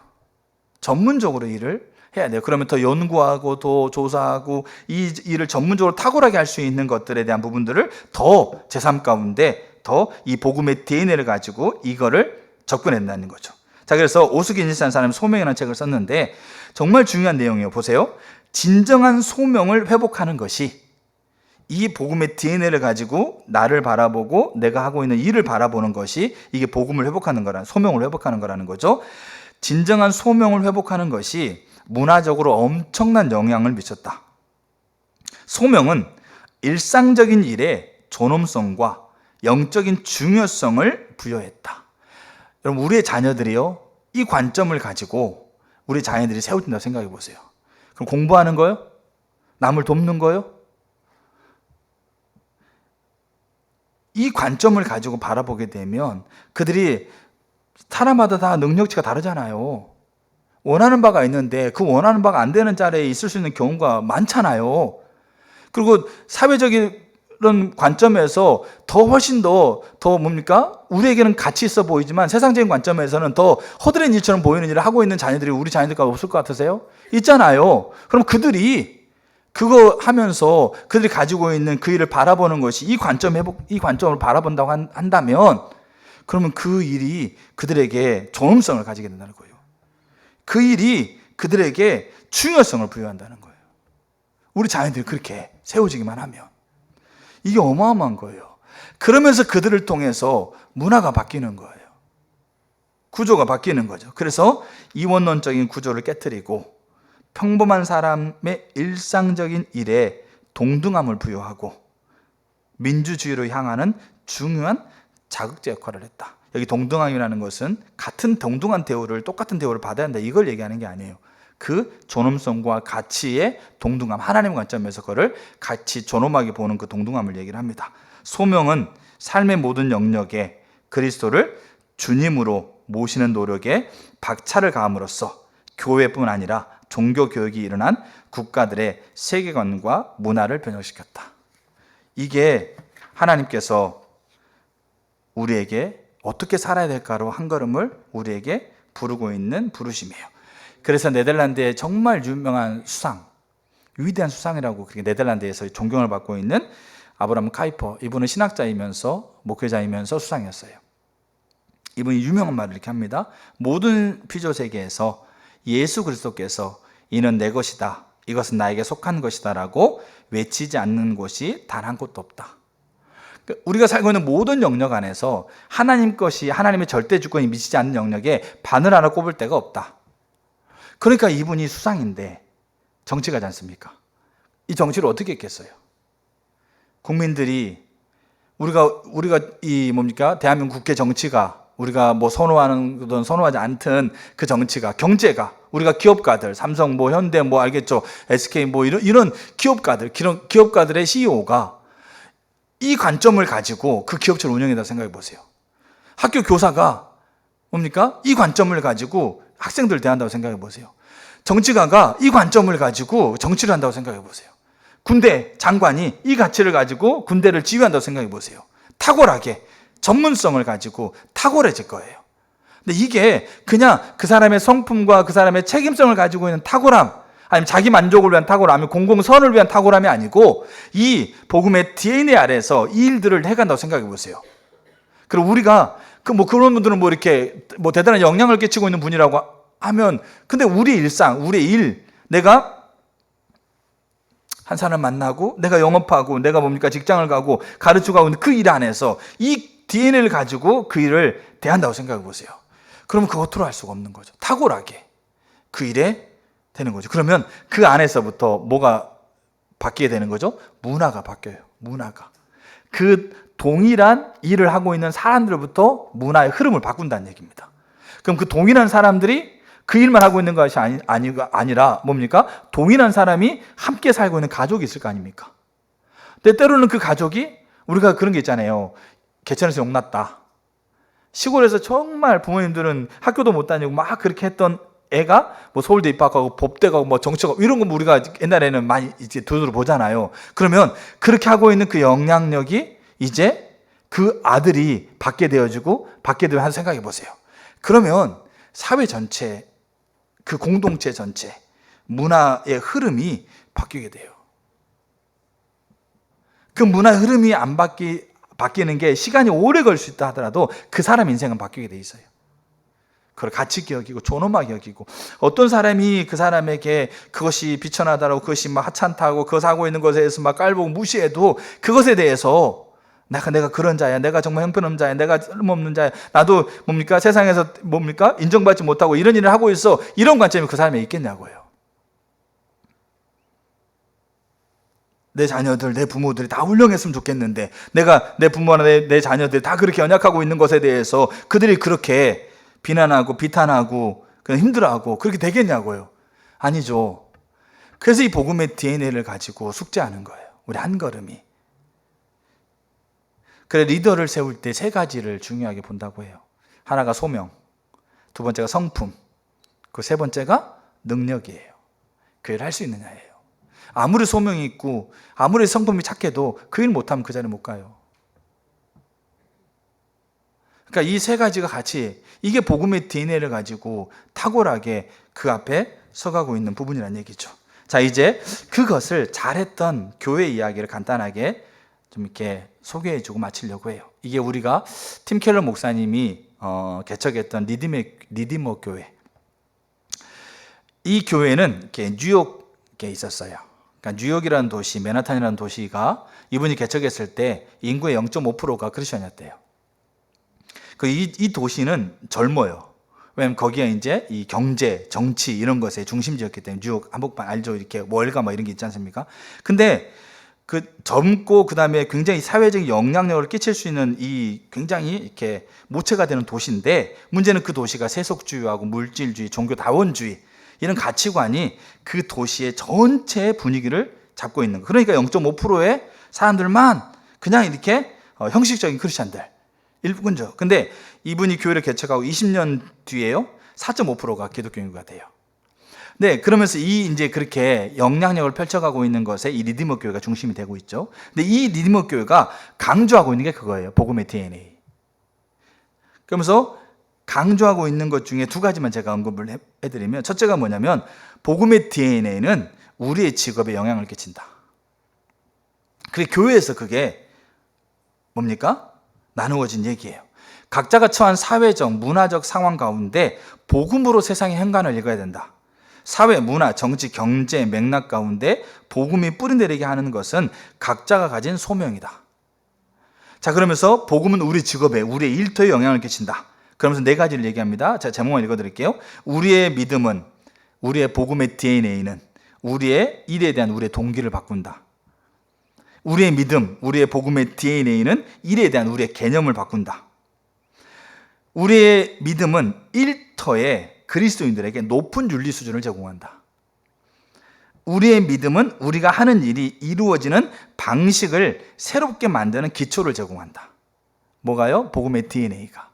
전문적으로 일을 해야 돼요. 그러면 더 연구하고 더 조사하고 이 일을 전문적으로 탁월하게 할 수 있는 것들에 대한 부분들을 더 제 삶 가운데 더 이 복음의 DNA를 가지고 이거를 접근한다는 거죠. 자, 그래서 오스긴 일산 사람이 소명이라는 책을 썼는데 정말 중요한 내용이에요. 보세요. 진정한 소명을 회복하는 것이 이 복음의 DNA를 가지고 나를 바라보고 내가 하고 있는 일을 바라보는 것이 이게 복음을 회복하는 거라는, 소명을 회복하는 거라는 거죠. 진정한 소명을 회복하는 것이 문화적으로 엄청난 영향을 미쳤다. 소명은 일상적인 일에 존엄성과 영적인 중요성을 부여했다. 여러분, 우리의 자녀들이요, 이 관점을 가지고 우리 자녀들이 세워진다고 생각해 보세요. 그럼 공부하는 거요? 남을 돕는 거요? 이 관점을 가지고 바라보게 되면 그들이 사람마다 다 능력치가 다르잖아요. 원하는 바가 있는데 그 원하는 바가 안 되는 자리에 있을 수 있는 경우가 많잖아요. 그리고 사회적인 관점에서 훨씬 더 뭡니까? 우리에게는 가치 있어 보이지만 세상적인 관점에서는 더 허드렛 일처럼 보이는 일을 하고 있는 자녀들이 우리 자녀들과 없을 것 같으세요? 있잖아요. 그럼 그들이 그거 하면서 그들이 가지고 있는 그 일을 바라보는 것이 이 관점을 바라본다고 한다면 그러면 그 일이 그들에게 존엄성을 가지게 된다는 거예요. 그 일이 그들에게 중요성을 부여한다는 거예요. 우리 자녀들이 그렇게 세워지기만 하면 이게 어마어마한 거예요. 그러면서 그들을 통해서 문화가 바뀌는 거예요. 구조가 바뀌는 거죠. 그래서 이원론적인 구조를 깨트리고 평범한 사람의 일상적인 일에 동등함을 부여하고 민주주의로 향하는 중요한 자극제 역할을 했다. 여기 동등함이라는 것은 같은 동등한 대우를 똑같은 대우를 받아야 한다 이걸 얘기하는 게 아니에요. 그 존엄성과 가치의 동등함, 하나님의 관점에서 그걸 같이 존엄하게 보는 그 동등함을 얘기를 합니다. 소명은 삶의 모든 영역에 그리스도를 주님으로 모시는 노력에 박차를 가함으로써 교회뿐 아니라 종교 교육이 일어난 국가들의 세계관과 문화를 변형시켰다. 이게 하나님께서 우리에게 어떻게 살아야 될까로 한 걸음을 우리에게 부르고 있는 부르심이에요. 그래서 네덜란드의 정말 유명한 수상, 위대한 수상이라고 네덜란드에서 존경을 받고 있는 아브라함 카이퍼, 이분은 신학자이면서 목회자이면서 수상이었어요. 이분이 유명한 말을 이렇게 합니다. 모든 피조 세계에서 예수 그리스도께서 이는 내 것이다, 이것은 나에게 속한 것이다 라고 외치지 않는 곳이 단 한 곳도 없다. 우리가 살고 있는 모든 영역 안에서 하나님 것이, 하나님의 절대 주권이 미치지 않는 영역에 바늘 하나 꼽을 데가 없다. 그러니까 이분이 수상인데 정치가지 않습니까? 이 정치를 어떻게 했겠어요? 국민들이 우리가 이 뭡니까? 대한민국 국회 정치가 우리가 뭐 선호하는 선호하지 않든 그 정치가, 경제가, 우리가 기업가들, 삼성 뭐 현대 뭐 알겠죠? SK 뭐 이런 기업가들의 CEO가 이 관점을 가지고 그 기업체를 운영한다고 생각해 보세요. 학교 교사가 뭡니까? 이 관점을 가지고 학생들을 대한다고 생각해 보세요. 정치가가 이 관점을 가지고 정치를 한다고 생각해 보세요. 군대 장관이 이 가치를 가지고 군대를 지휘한다고 생각해 보세요. 탁월하게 전문성을 가지고 탁월해질 거예요. 근데 이게 그냥 그 사람의 성품과 그 사람의 책임성을 가지고 있는 탁월함, 아니면 자기 만족을 위한 탁월함, 아니면 공공선을 위한 탁월함이 아니고 이 복음의 DNA 아래에서 이 일들을 해간다고 생각해 보세요. 그리고 우리가 그런 분들은 이렇게 대단한 영향을 끼치고 있는 분이라고 하면, 근데 우리 일상, 우리 일, 내가 한 사람 만나고, 내가 영업하고, 내가 직장을 가고, 가르치고 하고 있는 그 일 안에서 이 DNA를 가지고 그 일을 대한다고 생각해 보세요. 그러면 그 겉으로 할 수가 없는 거죠. 탁월하게 그 일에 되는 거죠. 그러면 그 안에서부터 뭐가 바뀌게 되는 거죠? 문화가 바뀌어요. 문화가. 그 동일한 일을 하고 있는 사람들부터 문화의 흐름을 바꾼다는 얘기입니다. 그럼 그 동일한 사람들이 그 일만 하고 있는 것이 아니라 뭡니까? 동일한 사람이 함께 살고 있는 가족이 있을 거 아닙니까? 근데 때로는 그 가족이, 우리가 그런 게 있잖아요. 개천에서 용났다. 시골에서 정말 부모님들은 학교도 못 다니고 막 그렇게 했던 애가 서울대 입학하고 법대 가고 정치하고 이런 거 우리가 옛날에는 많이 이제 두루두루 보잖아요. 그러면 그렇게 하고 있는 그 영향력이 이제 그 아들이 받게 되어지고 받게 되면 한번 생각해 보세요. 그러면 사회 전체, 그 공동체 전체, 문화의 흐름이 바뀌게 돼요. 그 문화의 흐름이 안 바뀌는 게 시간이 오래 걸 수 있다 하더라도 그 사람 인생은 바뀌게 돼 있어요. 그걸 가치 있게 여기고 존엄하게 여기고, 어떤 사람이 그 사람에게 그것이 비천하다라고, 그것이 하찮다고, 그것 하고 있는 것에 대해서 깔보고 무시해도 그것에 대해서 내가 그런 자야, 내가 정말 형편없는 자야, 내가 쓸모없는 자야, 나도 세상에서 인정받지 못하고 이런 일을 하고 있어, 이런 관점이 그 사람에 있겠냐고요. 내 자녀들, 내 부모들이 다 훌륭했으면 좋겠는데, 내가 내 부모나 내 자녀들이 다 그렇게 연약하고 있는 것에 대해서 그들이 그렇게 비난하고 비탄하고 힘들어하고 그렇게 되겠냐고요. 아니죠. 그래서 이 복음의 DNA를 가지고 숙제하는 거예요. 우리 한 걸음이. 그래, 리더를 세울 때 세 가지를 중요하게 본다고 해요. 하나가 소명, 두 번째가 성품, 그 세 번째가 능력이에요. 그 일을 할 수 있느냐예요. 아무리 소명이 있고 아무리 성품이 착해도 그 일 못하면 그 자리에 못 가요. 그러니까 이 세 가지가 같이, 이게 복음의 DNA를 가지고 탁월하게 그 앞에 서가고 있는 부분이라는 얘기죠. 자, 이제 그것을 잘했던 교회 이야기를 간단하게 좀 이렇게 소개해주고 마치려고 해요. 이게 우리가 팀 켈러 목사님이 개척했던 리디머 교회. 이 교회는 이렇게 뉴욕에 있었어요. 그러니까 뉴욕이라는 도시, 맨하탄이라는 도시가 이분이 개척했을 때 인구의 0.5%가 크리스천이었대요. 이 도시는 젊어요. 왜냐면 거기에 이제 이 경제, 정치 이런 것의 중심지였기 때문에. 뉴욕 한복판 알죠? 이렇게 월가 뭐 이런 게 있지 않습니까? 근데 그 젊고 그다음에 굉장히 사회적인 영향력을 끼칠 수 있는 이 굉장히 이렇게 모체가 되는 도시인데, 문제는 그 도시가 세속주의하고 물질주의, 종교다원주의 이런 가치관이 그 도시의 전체 분위기를 잡고 있는 거예요. 그러니까 0.5%의 사람들만 그냥 이렇게 형식적인 크리스찬들 일부군죠. 근데 이분이 교회를 개척하고 20년 뒤에요 4.5%가 기독교 인구가 돼요. 네, 그러면서 이제 그렇게 영향력을 펼쳐가고 있는 것에 이 리디머 교회가 중심이 되고 있죠. 근데 이 리디머 교회가 강조하고 있는 게 그거예요. 복음의 DNA. 그러면서 강조하고 있는 것 중에 두 가지만 제가 언급을 해드리면, 첫째가 뭐냐면 복음의 DNA는 우리의 직업에 영향을 끼친다. 그게 교회에서 그게 뭡니까? 나누어진 얘기예요. 각자가 처한 사회적, 문화적 상황 가운데 복음으로 세상의 행간을 읽어야 된다. 사회, 문화, 정치, 경제 맥락 가운데 복음이 뿌리내리게 하는 것은 각자가 가진 소명이다. 자, 그러면서 복음은 우리 직업에, 우리의 일터에 영향을 끼친다. 그러면서 네 가지를 얘기합니다. 제가 제목만 읽어드릴게요. 우리의 믿음은, 우리의 복음의 DNA는 우리의 일에 대한 우리의 동기를 바꾼다. 우리의 믿음, 우리의 복음의 DNA는 일에 대한 우리의 개념을 바꾼다. 우리의 믿음은 일터에 그리스도인들에게 높은 윤리 수준을 제공한다. 우리의 믿음은 우리가 하는 일이 이루어지는 방식을 새롭게 만드는 기초를 제공한다. 뭐가요? 복음의 DNA가.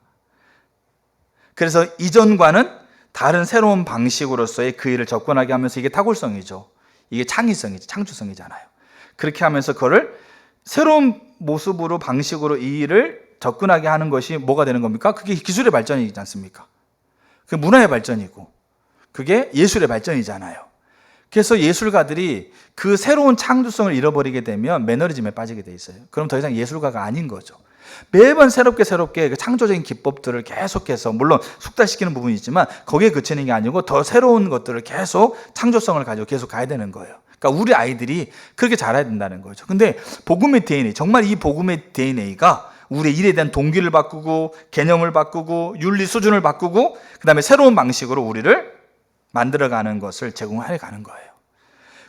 그래서 이전과는 다른 새로운 방식으로서의 그 일을 접근하게 하면서, 이게 탁월성이죠. 이게 창의성이죠. 창조성이잖아요. 그렇게 하면서 그거를 새로운 모습으로, 방식으로 이 일을 접근하게 하는 것이 뭐가 되는 겁니까? 그게 기술의 발전이지 않습니까? 그게 문화의 발전이고 그게 예술의 발전이잖아요. 그래서 예술가들이 그 새로운 창조성을 잃어버리게 되면 매너리즘에 빠지게 돼 있어요. 그럼 더 이상 예술가가 아닌 거죠. 매번 새롭게 그 창조적인 기법들을 계속해서, 물론 숙달시키는 부분이 있지만 거기에 그치는 게 아니고 더 새로운 것들을 계속, 창조성을 가지고 계속 가야 되는 거예요. 그러니까 우리 아이들이 그렇게 자라야 된다는 거죠. 근데 복음의 DNA, 정말 이 복음의 DNA가 우리의 일에 대한 동기를 바꾸고 개념을 바꾸고 윤리 수준을 바꾸고 그다음에 새로운 방식으로 우리를 만들어가는 것을 제공해 가는 거예요.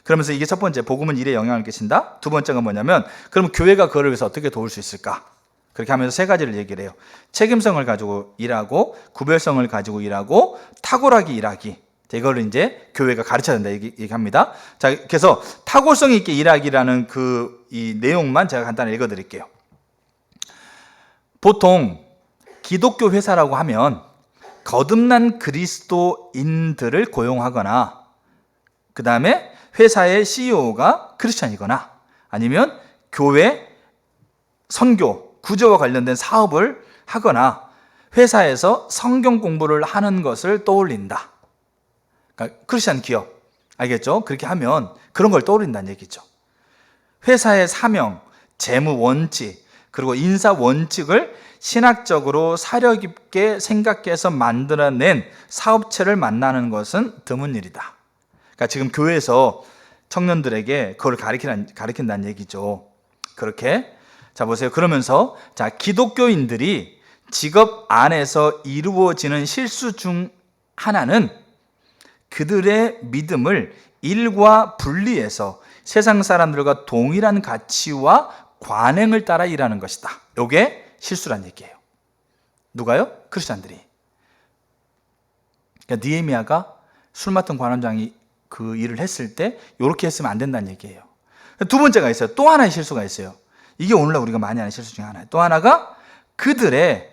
그러면서 이게 첫 번째, 복음은 일에 영향을 끼친다. 두 번째가 뭐냐면, 그럼 교회가 그걸 위해서 어떻게 도울 수 있을까? 그렇게 하면서 세 가지를 얘기를 해요. 책임성을 가지고 일하고, 구별성을 가지고 일하고, 탁월하게 일하기. 이걸 이제 교회가 가르쳐야 된다 얘기합니다. 자, 그래서 탁월성 있게 일하기라는 이 내용만 제가 간단히 읽어드릴게요. 보통 기독교 회사라고 하면 거듭난 그리스도인들을 고용하거나, 그 다음에 회사의 CEO가 크리스찬이거나, 아니면 교회, 선교, 구조와 관련된 사업을 하거나 회사에서 성경 공부를 하는 것을 떠올린다. 그러니까 크리스찬 기업, 알겠죠? 그렇게 하면 그런 걸 떠올린다는 얘기죠. 회사의 사명, 재무 원칙, 그리고 인사 원칙을 신학적으로 사려 깊게 생각해서 만들어낸 사업체를 만나는 것은 드문 일이다. 그러니까 지금 교회에서 청년들에게 그걸 가르친다는 얘기죠. 그렇게. 자, 보세요. 그러면서, 자, 기독교인들이 직업 안에서 이루어지는 실수 중 하나는 그들의 믿음을 일과 분리해서 세상 사람들과 동일한 가치와 관행을 따라 일하는 것이다. 이게 실수란 얘기예요. 누가요? 크리스찬들이. 그러니까 느헤미야가 술 맡은 관원장이 그 일을 했을 때 이렇게 했으면 안 된다는 얘기예요. 두 번째가 있어요. 또 하나의 실수가 있어요. 이게 오늘날 우리가 많이 하는 실수 중에 하나예요. 또 하나가 그들의,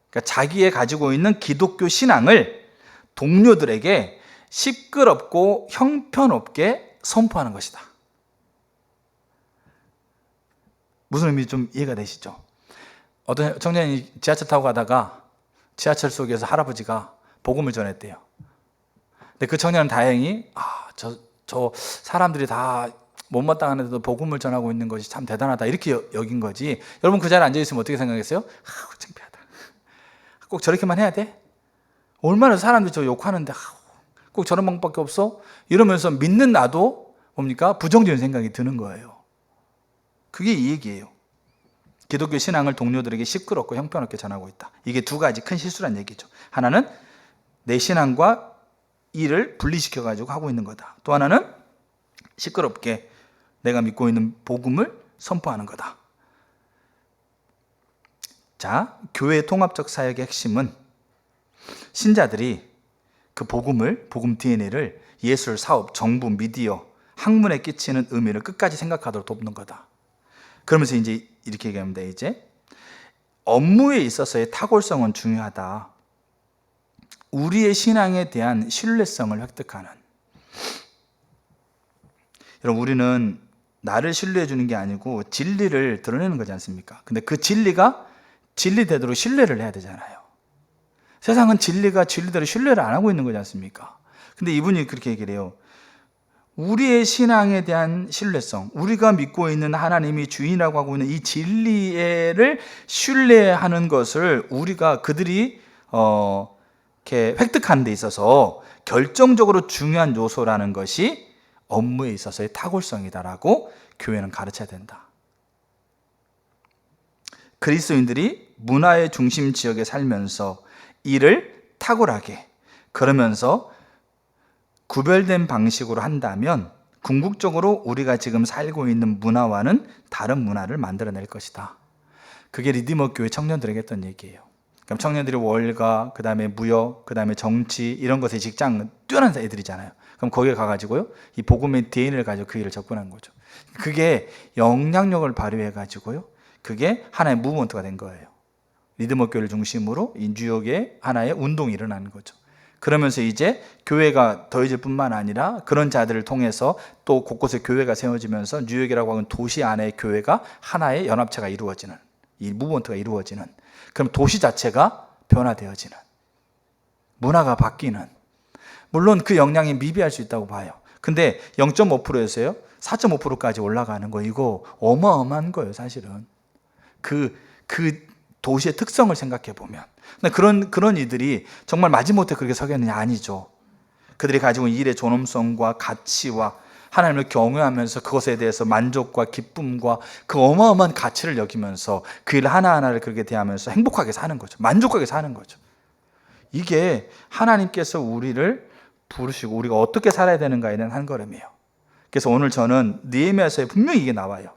그러니까 자기의 가지고 있는 기독교 신앙을 동료들에게 시끄럽고 형편없게 선포하는 것이다. 무슨 의미인지 좀 이해가 되시죠? 어떤 청년이 지하철 타고 가다가 지하철 속에서 할아버지가 복음을 전했대요. 근데 그 청년은 다행히 저 사람들이 다 못마땅한데도 복음을 전하고 있는 것이 참 대단하다 이렇게 여긴 거지. 여러분 그 자리에 앉아있으면 어떻게 생각했어요? 창피하다. 꼭 저렇게만 해야 돼? 얼마나 사람들이 저 욕하는데 꼭 저런 방법밖에 없어? 이러면서 믿는 나도 뭡니까? 부정적인 생각이 드는 거예요. 그게 이 얘기예요. 기독교 신앙을 동료들에게 시끄럽고 형편없게 전하고 있다. 이게 두 가지 큰 실수란 얘기죠. 하나는 내 신앙과 일을 분리시켜가지고 하고 있는 거다. 또 하나는 시끄럽게 내가 믿고 있는 복음을 선포하는 거다. 자, 교회 통합적 사역의 핵심은 신자들이 그 복음 DNA를 예술, 사업, 정부, 미디어, 학문에 끼치는 의미를 끝까지 생각하도록 돕는 거다. 그러면서 이제 이렇게 얘기합니다. 이제 업무에 있어서의 탁월성은 중요하다. 우리의 신앙에 대한 신뢰성을 획득하는. 여러분, 우리는 나를 신뢰해 주는 게 아니고 진리를 드러내는 거지 않습니까? 근데 그 진리가 진리되도록 신뢰를 해야 되잖아요. 세상은 진리가 진리대로 신뢰를 안 하고 있는 거지 않습니까? 근데 이분이 그렇게 얘기를 해요. 우리의 신앙에 대한 신뢰성, 우리가 믿고 있는 하나님이 주인이라고 하고 있는 이 진리를 신뢰하는 것을 우리가 그들이 이렇게 획득하는 데 있어서 결정적으로 중요한 요소라는 것이 업무에 있어서의 탁월성이다라고 교회는 가르쳐야 된다. 그리스도인들이 문화의 중심 지역에 살면서 이를 탁월하게, 그러면서 구별된 방식으로 한다면 궁극적으로 우리가 지금 살고 있는 문화와는 다른 문화를 만들어낼 것이다. 그게 리디머 교회 청년들에게 했던 얘기예요. 그럼 청년들이 월가, 그 다음에 무역, 그 다음에 정치 이런 것에 직장 뛰어난 애들이잖아요. 그럼 거기에 가가지고요, 이 복음의 DNA를 가지고 그 일을 접근한 거죠. 그게 영향력을 발휘해가지고요, 그게 하나의 무브먼트가 된 거예요. 리드머 교회를 중심으로 이 뉴욕에 하나의 운동이 일어나는 거죠. 그러면서 이제 교회가 더해질 뿐만 아니라 그런 자들을 통해서 또 곳곳에 교회가 세워지면서 뉴욕이라고 하는 도시 안에 교회가 하나의 연합체가 이루어지는, 이 무브먼트가 이루어지는, 그럼 도시 자체가 변화되어지는, 문화가 바뀌는, 물론 그 영향이 미비할 수 있다고 봐요. 근데 0.5%에서요 4.5%까지 올라가는 거, 이거 어마어마한 거예요. 사실은 그 도시의 특성을 생각해 보면. 그런 이들이 정말 마지못해 그렇게 서겠느냐? 아니죠. 그들이 가지고 있는 일의 존엄성과 가치와 하나님을 경외하면서 그것에 대해서 만족과 기쁨과 그 어마어마한 가치를 여기면서 그 일 하나하나를 그렇게 대하면서 행복하게 사는 거죠. 만족하게 사는 거죠. 이게 하나님께서 우리를 부르시고 우리가 어떻게 살아야 되는가에 대한 한 걸음이에요. 그래서 오늘 저는 느헤미야서에 분명히 이게 나와요.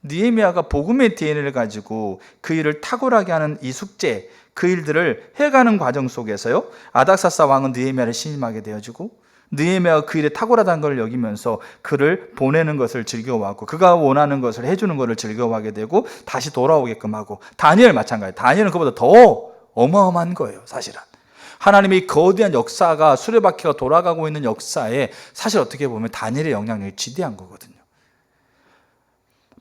느헤미야가 복음의 DNA를 가지고 그 일을 탁월하게 하는 이 숙제, 그 일들을 해가는 과정 속에서요, 아닥사스 왕은 느헤미야를 신임하게 되어지고, 느헤미야가 그 일에 탁월하다는 걸 여기면서 그를 보내는 것을 즐거워하고 그가 원하는 것을 해주는 것을 즐거워하게 되고 다시 돌아오게끔 하고, 다니엘 마찬가지예요. 다니엘은 그보다 더 어마어마한 거예요. 사실은 하나님의 거대한 역사가 수레바퀴가 돌아가고 있는 역사에 사실 어떻게 보면 다니엘의 영향력이 지대한 거거든요.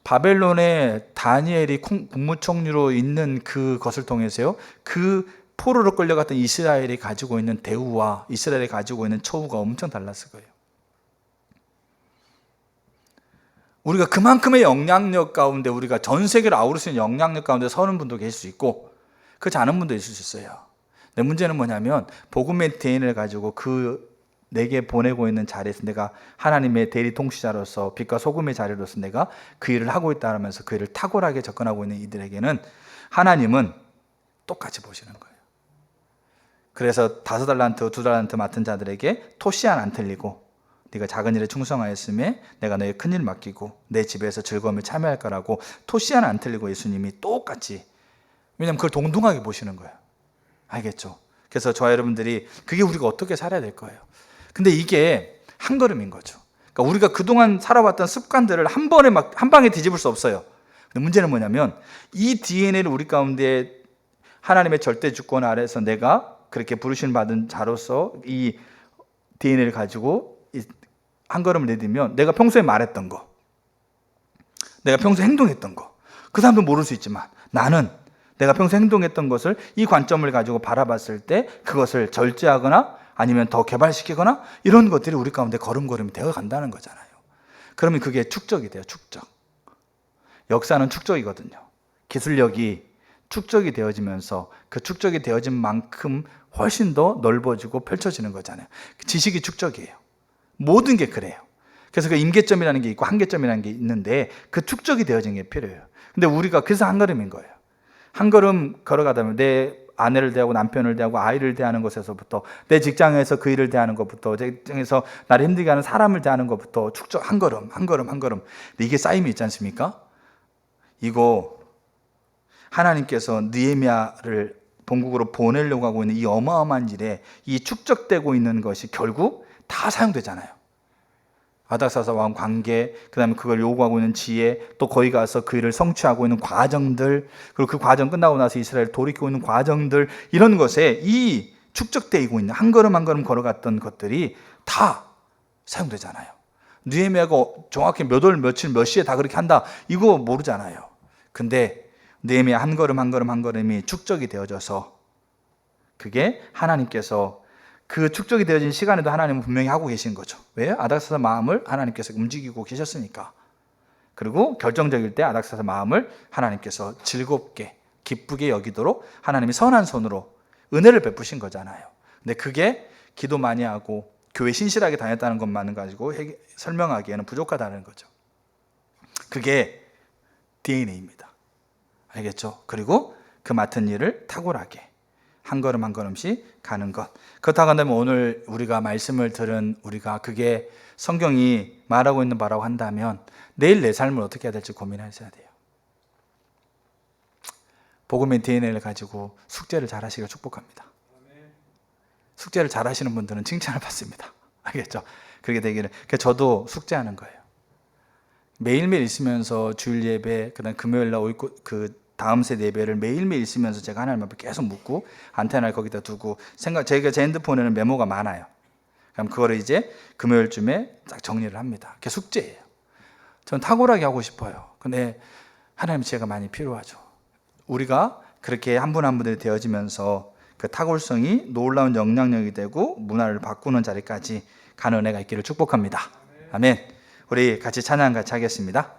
바벨론에 다니엘이 국무총리로 있는 그것을 통해서요, 그 포로로 끌려갔던 이스라엘이 가지고 있는 대우와 이스라엘이 가지고 있는 처우가 엄청 달랐을 거예요. 우리가 그만큼의 영향력 가운데, 우리가 전 세계를 아우를 수 있는 영향력 가운데 서는 분도 계실 수 있고 그렇지 않은 분도 있을 수 있어요. 근데 문제는 뭐냐면 복음의 DNA를 가지고 내게 보내고 있는 자리에서 내가 하나님의 대리 통치자로서 빛과 소금의 자리로서 내가 그 일을 하고 있다면서 그 일을 탁월하게 접근하고 있는 이들에게는 하나님은 똑같이 보시는 거예요. 그래서 5달란트, 2달란트 맡은 자들에게 토시안 안 틀리고 네가 작은 일에 충성하였음에 내가 너의 큰 일 맡기고 내 집에서 즐거움을 참여할 거라고 토시안 안 틀리고 예수님이 똑같이, 왜냐하면 그걸 동등하게 보시는 거예요. 알겠죠? 그래서 저와 여러분들이 그게 우리가 어떻게 살아야 될 거예요. 근데 이게 한 걸음인 거죠. 그러니까 우리가 그동안 살아왔던 습관들을 한 번에 한 방에 뒤집을 수 없어요. 근데 문제는 뭐냐면 이 DNA를 우리 가운데 하나님의 절대 주권 아래서 내가 그렇게 부르심 받은 자로서 이 DNA를 가지고 한 걸음을 내딛으면 내가 평소에 말했던 거, 내가 평소에 행동했던 거, 그 사람도 모를 수 있지만 나는 내가 평소에 행동했던 것을 이 관점을 가지고 바라봤을 때 그것을 절제하거나 아니면 더 개발시키거나 이런 것들이 우리 가운데 걸음걸음이 되어 간다는 거잖아요. 그러면 그게 축적이 돼요. 축적. 역사는 축적이거든요. 기술력이 축적이 되어지면서 그 축적이 되어진 만큼 훨씬 더 넓어지고 펼쳐지는 거잖아요. 지식이 축적이에요. 모든 게 그래요. 그래서 그 임계점이라는 게 있고 한계점이라는 게 있는데 그 축적이 되어진 게 필요해요. 근데 우리가 그래서 한 걸음인 거예요. 한 걸음 걸어가다 보면 내 아내를 대하고 남편을 대하고 아이를 대하는 것에서부터 내 직장에서 그 일을 대하는 것부터 내 직장에서 나를 힘들게 하는 사람을 대하는 것부터 축적 한 걸음 한 걸음 한 걸음. 근데 이게 쌓임이 있지 않습니까? 이거 하나님께서 느헤미야를 본국으로 보내려고 하고 있는 이 어마어마한 일에 이 축적되고 있는 것이 결국 다 사용되잖아요. 아닥사스다 왕 관계, 그 다음에 그걸 요구하고 있는 지혜, 또 거기 가서 그 일을 성취하고 있는 과정들, 그리고 그 과정 끝나고 나서 이스라엘 돌이키고 있는 과정들, 이런 것에 이 축적되고 있는 한 걸음 한 걸음 걸어갔던 것들이 다 사용되잖아요. 느헤미야가 정확히 몇 월 며칠 몇 시에 다 그렇게 한다 이거 모르잖아요. 근데 느헤미야 한 걸음 한 걸음 한 걸음이 축적이 되어져서 그게 하나님께서 그 축적이 되어진 시간에도 하나님은 분명히 하고 계신 거죠. 왜요? 아닥사스다 마음을 하나님께서 움직이고 계셨으니까. 그리고 결정적일 때 아닥사스다 마음을 하나님께서 즐겁게 기쁘게 여기도록 하나님이 선한 손으로 은혜를 베푸신 거잖아요. 근데 그게 기도 많이 하고 교회 신실하게 다녔다는 것만 가지고 설명하기에는 부족하다는 거죠. 그게 DNA입니다. 알겠죠? 그리고 그 맡은 일을 탁월하게 한 걸음 한 걸음씩 가는 것. 그렇다고 한다면 오늘 우리가 말씀을 들은 우리가 그게 성경이 말하고 있는 바라고 한다면 내일 내 삶을 어떻게 해야 될지 고민하셔야 돼요. 복음의 DNA를 가지고 숙제를 잘 하시길 축복합니다. 숙제를 잘 하시는 분들은 칭찬을 받습니다. 알겠죠? 그렇게 되기를. 그래서 저도 숙제하는 거예요. 매일매일 있으면서 주일 예배, 그다음 금요일 날 그 다음 세 예배를 매일매일 있으면서 제가 하나님 앞에 계속 묻고 안테나를 거기다 두고 제가 제 핸드폰에는 메모가 많아요. 그럼 그거를 이제 금요일쯤에 딱 정리를 합니다. 그게 숙제예요. 저는 탁월하게 하고 싶어요. 근데 하나님 지혜가 많이 필요하죠. 우리가 그렇게 한 분 한 분들이 되어지면서 그 탁월성이 놀라운 영향력이 되고 문화를 바꾸는 자리까지 가는 은혜가 있기를 축복합니다. 아멘. 우리 같이 찬양 같이 하겠습니다.